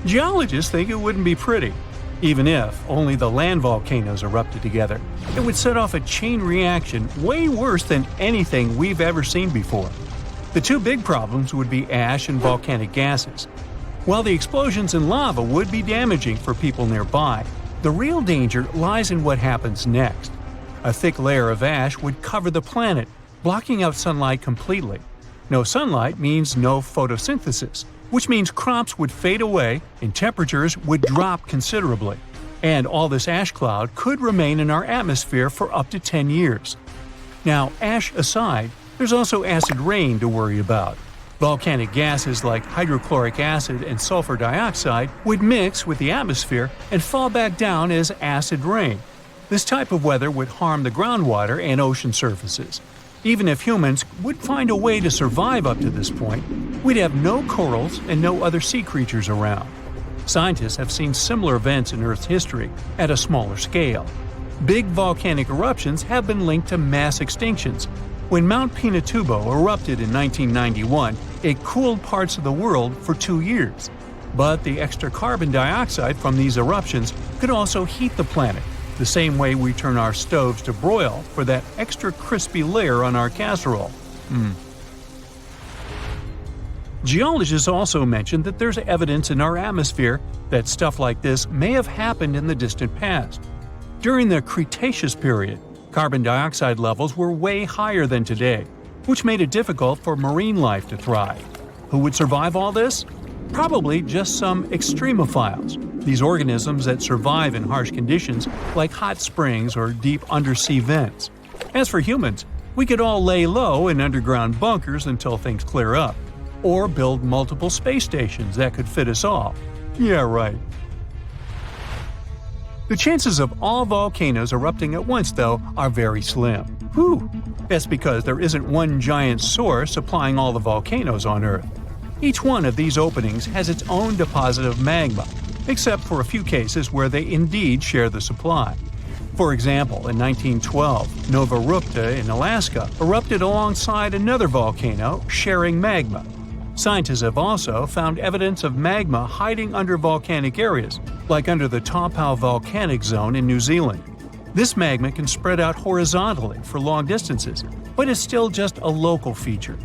[SPEAKER 1] Geologists think it wouldn't be pretty. Even if only the land volcanoes erupted together, it would set off a chain reaction way worse than anything we've ever seen before. The two big problems would be ash and volcanic gases. While the explosions in lava would be damaging for people nearby, the real danger lies in what happens next. A thick layer of ash would cover the planet, blocking out sunlight completely. No sunlight means no photosynthesis, which means crops would fade away and temperatures would drop considerably. And all this ash cloud could remain in our atmosphere for up to 10 years. Now, ash aside, there's also acid rain to worry about. Volcanic gases like hydrochloric acid and sulfur dioxide would mix with the atmosphere and fall back down as acid rain. This type of weather would harm the groundwater and ocean surfaces. Even if humans would find a way to survive up to this point, we'd have no corals and no other sea creatures around. Scientists have seen similar events in Earth's history at a smaller scale. Big volcanic eruptions have been linked to mass extinctions. When Mount Pinatubo erupted in 1991, it cooled parts of the world for 2 years. But the extra carbon dioxide from these eruptions could also heat the planet, the same way we turn our stoves to broil for that extra crispy layer on our casserole. Geologists also mentioned that there's evidence in our atmosphere that stuff like this may have happened in the distant past. During the Cretaceous period, carbon dioxide levels were way higher than today, which made it difficult for marine life to thrive. Who would survive all this? Probably just some extremophiles, these organisms that survive in harsh conditions like hot springs or deep undersea vents. As for humans, we could all lay low in underground bunkers until things clear up, or build multiple space stations that could fit us all. Yeah, right. The chances of all volcanoes erupting at once, though, are very slim. Whew! That's because there isn't one giant source supplying all the volcanoes on Earth. Each one of these openings has its own deposit of magma, except for a few cases where they indeed share the supply. For example, in 1912, Nova Rupta in Alaska erupted alongside another volcano sharing magma. Scientists have also found evidence of magma hiding under volcanic areas, like under the Taupau volcanic zone in New Zealand. This magma can spread out horizontally for long distances, but is still just a local feature.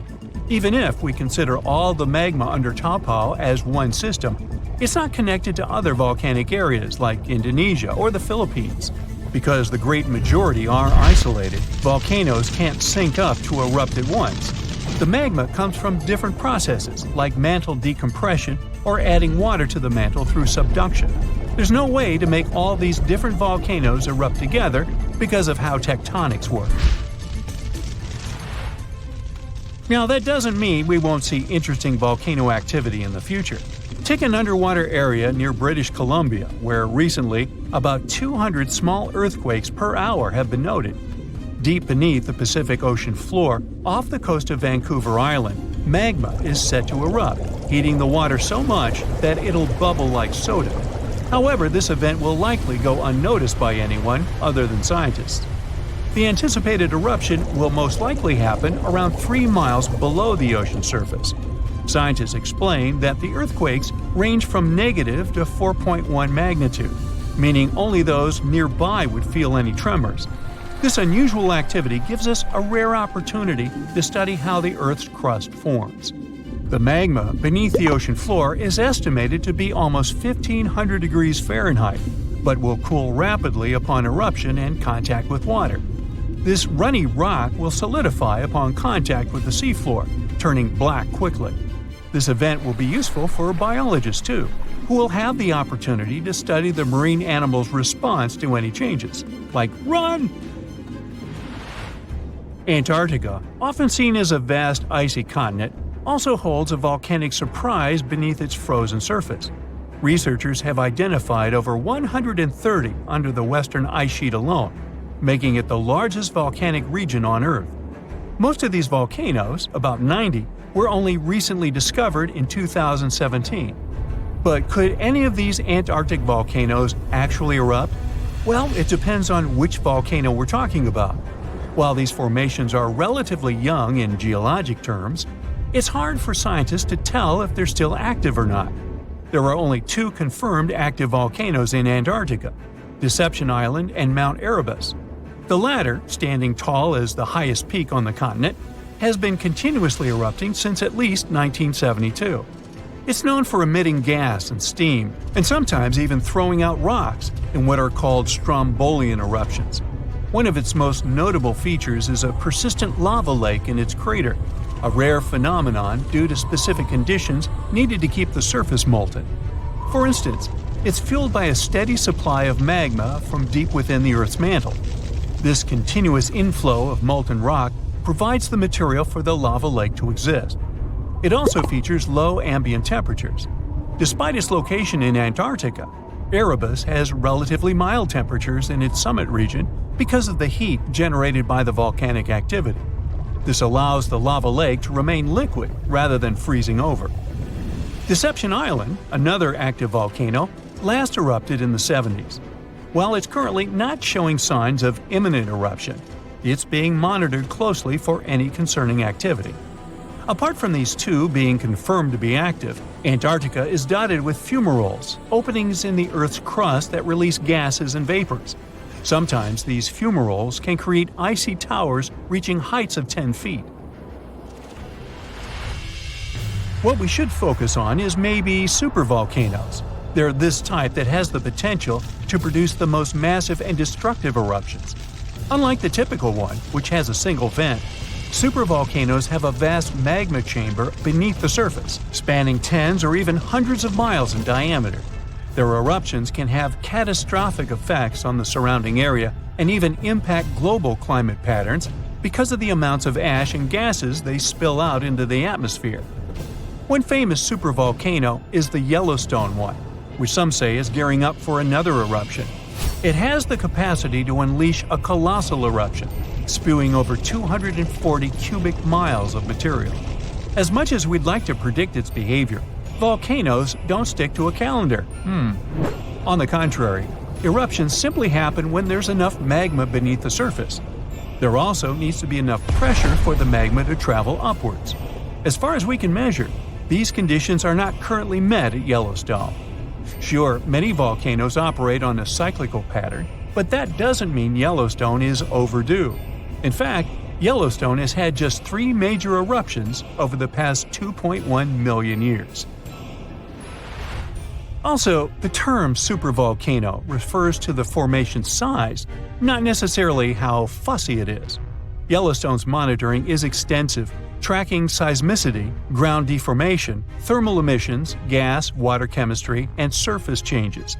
[SPEAKER 1] Even if we consider all the magma under Taupau as one system, it's not connected to other volcanic areas like Indonesia or the Philippines. Because the great majority are isolated, volcanoes can't sync up to erupt at once. The magma comes from different processes like mantle decompression or adding water to the mantle through subduction. There's no way to make all these different volcanoes erupt together because of how tectonics work. Now, that doesn't mean we won't see interesting volcano activity in the future. Take an underwater area near British Columbia, where recently about 200 small earthquakes per hour have been noted. Deep beneath the Pacific Ocean floor, off the coast of Vancouver Island, magma is set to erupt, heating the water so much that it'll bubble like soda. However, this event will likely go unnoticed by anyone other than scientists. The anticipated eruption will most likely happen around 3 miles below the ocean surface. Scientists explain that the earthquakes range from negative to 4.1 magnitude, meaning only those nearby would feel any tremors. This unusual activity gives us a rare opportunity to study how the Earth's crust forms. The magma beneath the ocean floor is estimated to be almost 1,500 degrees Fahrenheit, but will cool rapidly upon eruption and contact with water. This runny rock will solidify upon contact with the seafloor, turning black quickly. This event will be useful for biologists too, who who will have the opportunity to study the marine animal's response to any changes, like run! Antarctica, often seen as a vast icy continent, also holds a volcanic surprise beneath its frozen surface. Researchers have identified over 130 under the western ice sheet alone, making it the largest volcanic region on Earth. Most of these volcanoes, about 90, were only recently discovered in 2017. But could any of these Antarctic volcanoes actually erupt? Well, it depends on which volcano we're talking about. While these formations are relatively young in geologic terms, it's hard for scientists to tell if they're still active or not. There are only 2 confirmed active volcanoes in Antarctica, Deception Island and Mount Erebus. The latter, standing tall as the highest peak on the continent, has been continuously erupting since at least 1972. It's known for emitting gas and steam, and sometimes even throwing out rocks in what are called strombolian eruptions. One of its most notable features is a persistent lava lake in its crater, a rare phenomenon due to specific conditions needed to keep the surface molten. For instance, it's fueled by a steady supply of magma from deep within the Earth's mantle. This continuous inflow of molten rock provides the material for the lava lake to exist. It also features low ambient temperatures. Despite its location in Antarctica, Erebus has relatively mild temperatures in its summit region because of the heat generated by the volcanic activity. This allows the lava lake to remain liquid rather than freezing over. Deception Island, another active volcano, last erupted in the 70s. While it's currently not showing signs of imminent eruption, it's being monitored closely for any concerning activity. Apart from these 2 being confirmed to be active, Antarctica is dotted with fumaroles, openings in the Earth's crust that release gases and vapors. Sometimes these fumaroles can create icy towers reaching heights of 10 feet. What we should focus on is maybe supervolcanoes. They're this type that has the potential to produce the most massive and destructive eruptions. Unlike the typical one, which has a single vent, supervolcanoes have a vast magma chamber beneath the surface, spanning tens or even hundreds of miles in diameter. Their eruptions can have catastrophic effects on the surrounding area and even impact global climate patterns because of the amounts of ash and gases they spill out into the atmosphere. One famous supervolcano is the Yellowstone one, which some say is gearing up for another eruption. It has the capacity to unleash a colossal eruption, spewing over 240 cubic miles of material. As much as we'd like to predict its behavior, volcanoes don't stick to a calendar. On the contrary, eruptions simply happen when there's enough magma beneath the surface. There also needs to be enough pressure for the magma to travel upwards. As far as we can measure, these conditions are not currently met at Yellowstone. Sure, many volcanoes operate on a cyclical pattern, but that doesn't mean Yellowstone is overdue. In fact, Yellowstone has had just 3 major eruptions over the past 2.1 million years. Also, the term supervolcano refers to the formation's size, not necessarily how fussy it is. Yellowstone's monitoring is extensive, tracking seismicity, ground deformation, thermal emissions, gas, water chemistry, and surface changes.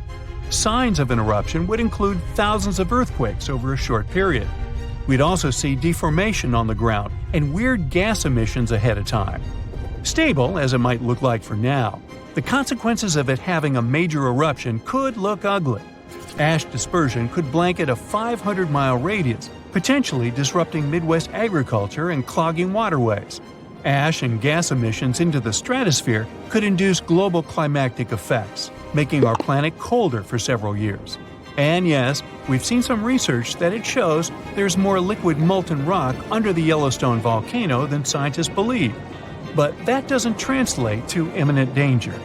[SPEAKER 1] Signs of an eruption would include thousands of earthquakes over a short period. We'd also see deformation on the ground and weird gas emissions ahead of time. Stable as it might look like for now, the consequences of it having a major eruption could look ugly. Ash dispersion could blanket a 500-mile radius, potentially disrupting Midwest agriculture and clogging waterways. Ash and gas emissions into the stratosphere could induce global climatic effects, making our planet colder for several years. And yes, we've seen some research that it shows there's more liquid molten rock under the Yellowstone volcano than scientists believe. But that doesn't translate to imminent danger.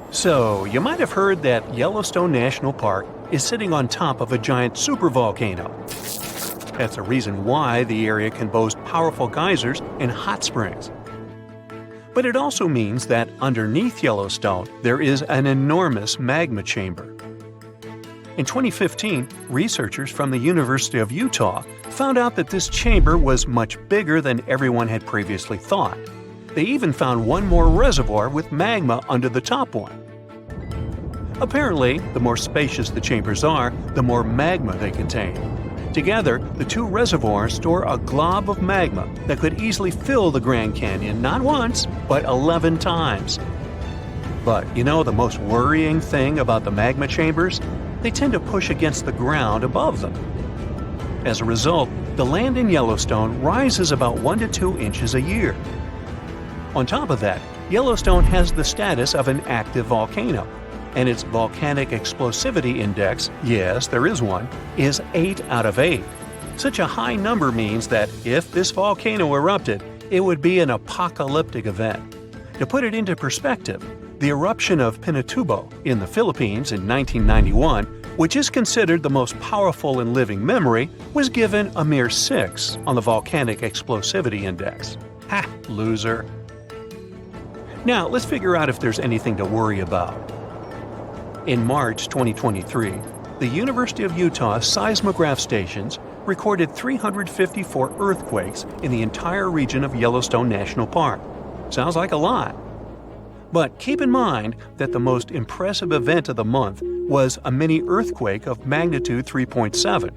[SPEAKER 1] So, you might have heard that Yellowstone National Park is sitting on top of a giant supervolcano. That's the reason why the area can boast powerful geysers and hot springs. But it also means that underneath Yellowstone, there is an enormous magma chamber. In 2015, researchers from the University of Utah found out that this chamber was much bigger than everyone had previously thought. They even found one more reservoir with magma under the top one. Apparently, the more spacious the chambers are, the more magma they contain. Together, the two reservoirs store a glob of magma that could easily fill the Grand Canyon not once, but 11 times. But you know the most worrying thing about the magma chambers? They tend to push against the ground above them. As a result, the land in Yellowstone rises about 1 to 2 inches a year. On top of that, Yellowstone has the status of an active volcano, and its volcanic explosivity index, yes, there is one, is 8 out of 8. Such a high number means that if this volcano erupted, it would be an apocalyptic event. To put it into perspective, the eruption of Pinatubo in the Philippines in 1991, which is considered the most powerful in living memory, was given a mere 6 on the volcanic explosivity index. Ha, loser. Now, let's figure out if there's anything to worry about. In March 2023, the University of Utah seismograph stations recorded 354 earthquakes in the entire region of Yellowstone National Park. Sounds like a lot. But keep in mind that the most impressive event of the month was a mini earthquake of magnitude 3.7.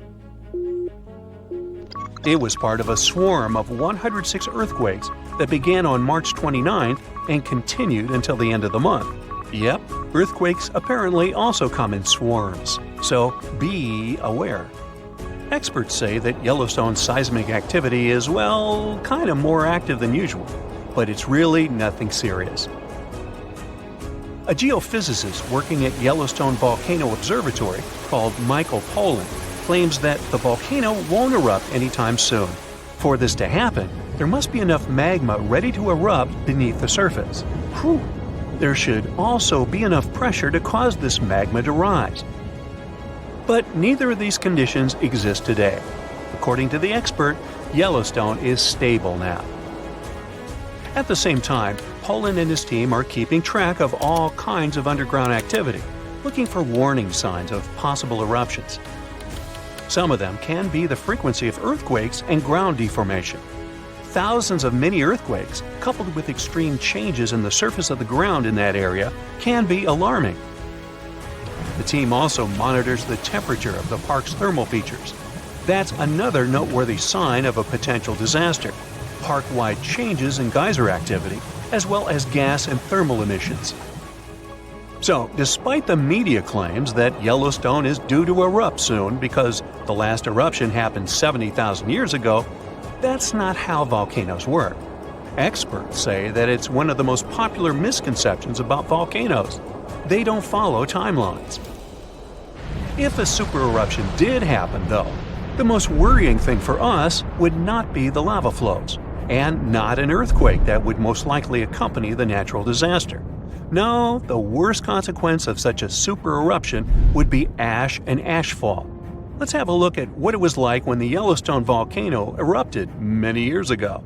[SPEAKER 1] It was part of a swarm of 106 earthquakes that began on March 29th and continued until the end of the month. Yep, earthquakes apparently also come in swarms, so be aware. Experts say that Yellowstone's seismic activity is, well, kind of more active than usual, but it's really nothing serious. A geophysicist working at Yellowstone Volcano Observatory called Michael Pollan claims that the volcano won't erupt anytime soon. For this to happen, there must be enough magma ready to erupt beneath the surface. Whew. There should also be enough pressure to cause this magma to rise. But neither of these conditions exist today. According to the expert, Yellowstone is stable now. At the same time, Pollan and his team are keeping track of all kinds of underground activity, looking for warning signs of possible eruptions. Some of them can be the frequency of earthquakes and ground deformation. Thousands of mini-earthquakes, coupled with extreme changes in the surface of the ground in that area, can be alarming. The team also monitors the temperature of the park's thermal features. That's another noteworthy sign of a potential disaster. Park-wide changes in geyser activity, as well as gas and thermal emissions. So, despite the media claims that Yellowstone is due to erupt soon because the last eruption happened 70,000 years ago, that's not how volcanoes work. Experts say that it's one of the most popular misconceptions about volcanoes. They don't follow timelines. If a supereruption did happen, though, the most worrying thing for us would not be the lava flows, and not an earthquake that would most likely accompany the natural disaster. No, the worst consequence of such a supereruption would be ash and ashfall. Let's have a look at what it was like when the Yellowstone volcano erupted many years ago.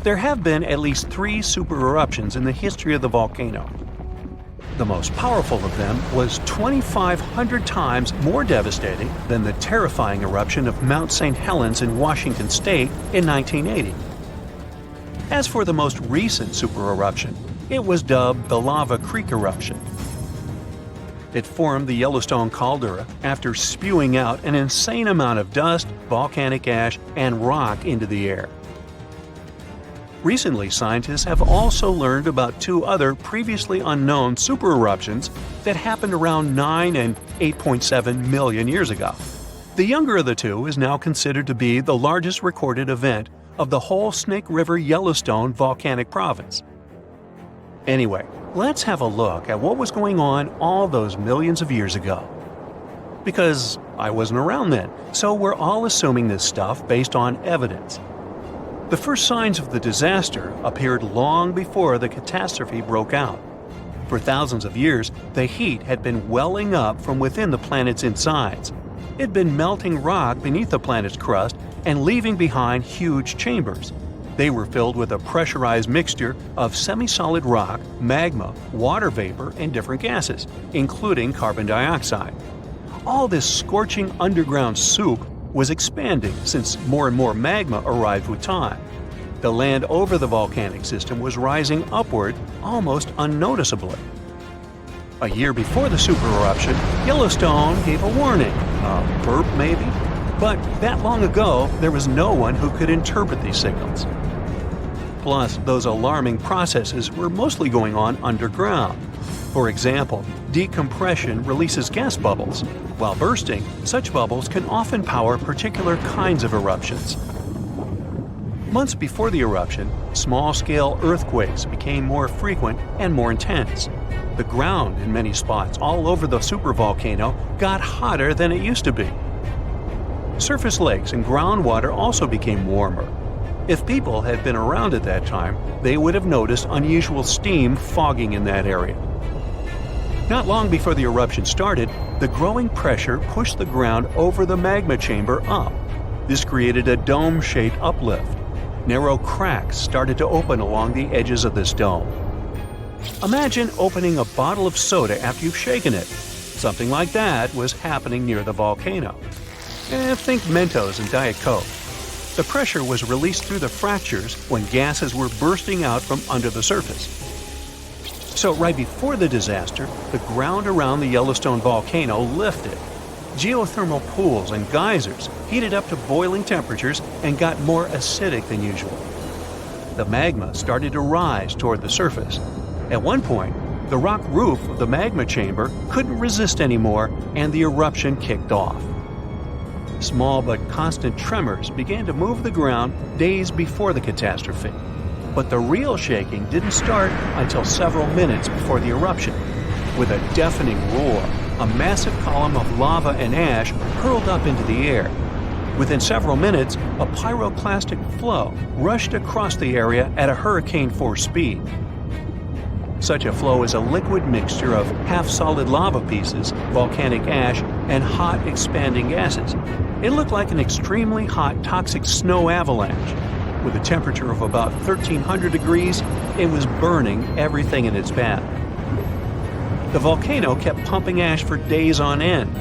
[SPEAKER 1] There have been at least 3 supereruptions in the history of the volcano. The most powerful of them was 2,500 times more devastating than the terrifying eruption of Mount St. Helens in Washington state in 1980. As for the most recent supereruption, it was dubbed the Lava Creek eruption. It formed the Yellowstone caldera after spewing out an insane amount of dust, volcanic ash, and rock into the air. Recently, scientists have also learned about 2 other previously unknown supereruptions that happened around 9 and 8.7 million years ago. The younger of the 2 is now considered to be the largest recorded event of the whole Snake River Yellowstone volcanic province. Anyway, let's have a look at what was going on all those millions of years ago. Because I wasn't around then, so we're all assuming this stuff based on evidence. The first signs of the disaster appeared long before the catastrophe broke out. For thousands of years, the heat had been welling up from within the planet's insides. It had been melting rock beneath the planet's crust and leaving behind huge chambers. They were filled with a pressurized mixture of semi-solid rock, magma, water vapor, and different gases, including carbon dioxide. All this scorching underground soup was expanding since more and more magma arrived with time. The land over the volcanic system was rising upward almost unnoticeably. A year before the supereruption, Yellowstone gave a warning, a burp maybe, but that long ago there was no one who could interpret these signals. Plus, those alarming processes were mostly going on underground. For example, decompression releases gas bubbles. While bursting, such bubbles can often power particular kinds of eruptions. Months before the eruption, small-scale earthquakes became more frequent and more intense. The ground in many spots all over the supervolcano got hotter than it used to be. Surface lakes and groundwater also became warmer. If people had been around at that time, they would have noticed unusual steam fogging in that area. Not long before the eruption started, the growing pressure pushed the ground over the magma chamber up. This created a dome-shaped uplift. Narrow cracks started to open along the edges of this dome. Imagine opening a bottle of soda after you've shaken it. Something like that was happening near the volcano. Think Mentos and Diet Coke. The pressure was released through the fractures when gases were bursting out from under the surface. So right before the disaster, the ground around the Yellowstone volcano lifted. Geothermal pools and geysers heated up to boiling temperatures and got more acidic than usual. The magma started to rise toward the surface. At one point, the rock roof of the magma chamber couldn't resist anymore and the eruption kicked off. Small but constant tremors began to move the ground days before the catastrophe. But the real shaking didn't start until several minutes before the eruption. With a deafening roar, a massive column of lava and ash hurled up into the air. Within several minutes, a pyroclastic flow rushed across the area at a hurricane-force speed. Such a flow is a liquid mixture of half-solid lava pieces, volcanic ash, and hot, expanding gases. It looked like an extremely hot, toxic snow avalanche. With a temperature of about 1,300 degrees, it was burning everything in its path. The volcano kept pumping ash for days on end.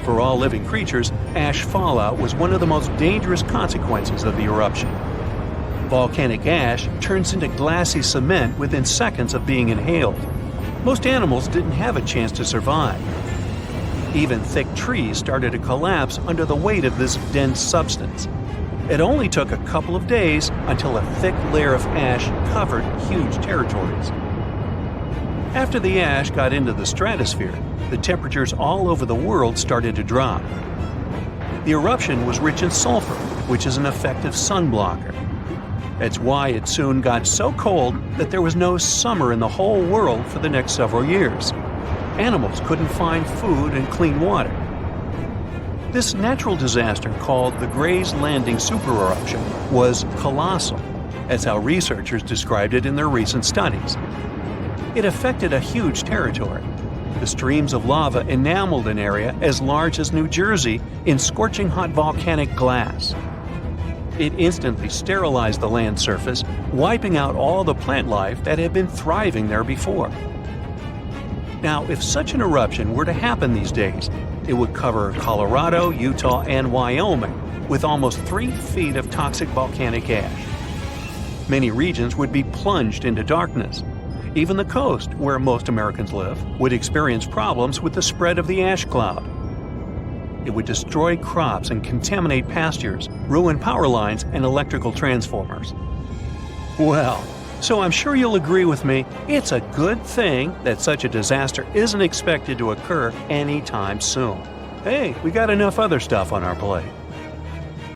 [SPEAKER 1] For all living creatures, ash fallout was one of the most dangerous consequences of the eruption. Volcanic ash turns into glassy cement within seconds of being inhaled. Most animals didn't have a chance to survive. Even thick trees started to collapse under the weight of this dense substance. It only took a couple of days until a thick layer of ash covered huge territories. After the ash got into the stratosphere, the temperatures all over the world started to drop. The eruption was rich in sulfur, which is an effective sunblocker. That's why it soon got so cold that there was no summer in the whole world for the next several years. Animals couldn't find food and clean water. This natural disaster, called the Gray's Landing supereruption, was colossal. That's how researchers described it in their recent studies. It affected a huge territory. The streams of lava enameled an area as large as New Jersey in scorching hot volcanic glass. It instantly sterilized the land surface, wiping out all the plant life that had been thriving there before. Now, if such an eruption were to happen these days, it would cover Colorado, Utah, and Wyoming with almost 3 feet of toxic volcanic ash. Many regions would be plunged into darkness. Even the coast, where most Americans live, would experience problems with the spread of the ash cloud. It would destroy crops and contaminate pastures, ruin power lines and electrical transformers. Well, so I'm sure you'll agree with me, it's a good thing that such a disaster isn't expected to occur anytime soon. Hey, we got enough other stuff on our plate.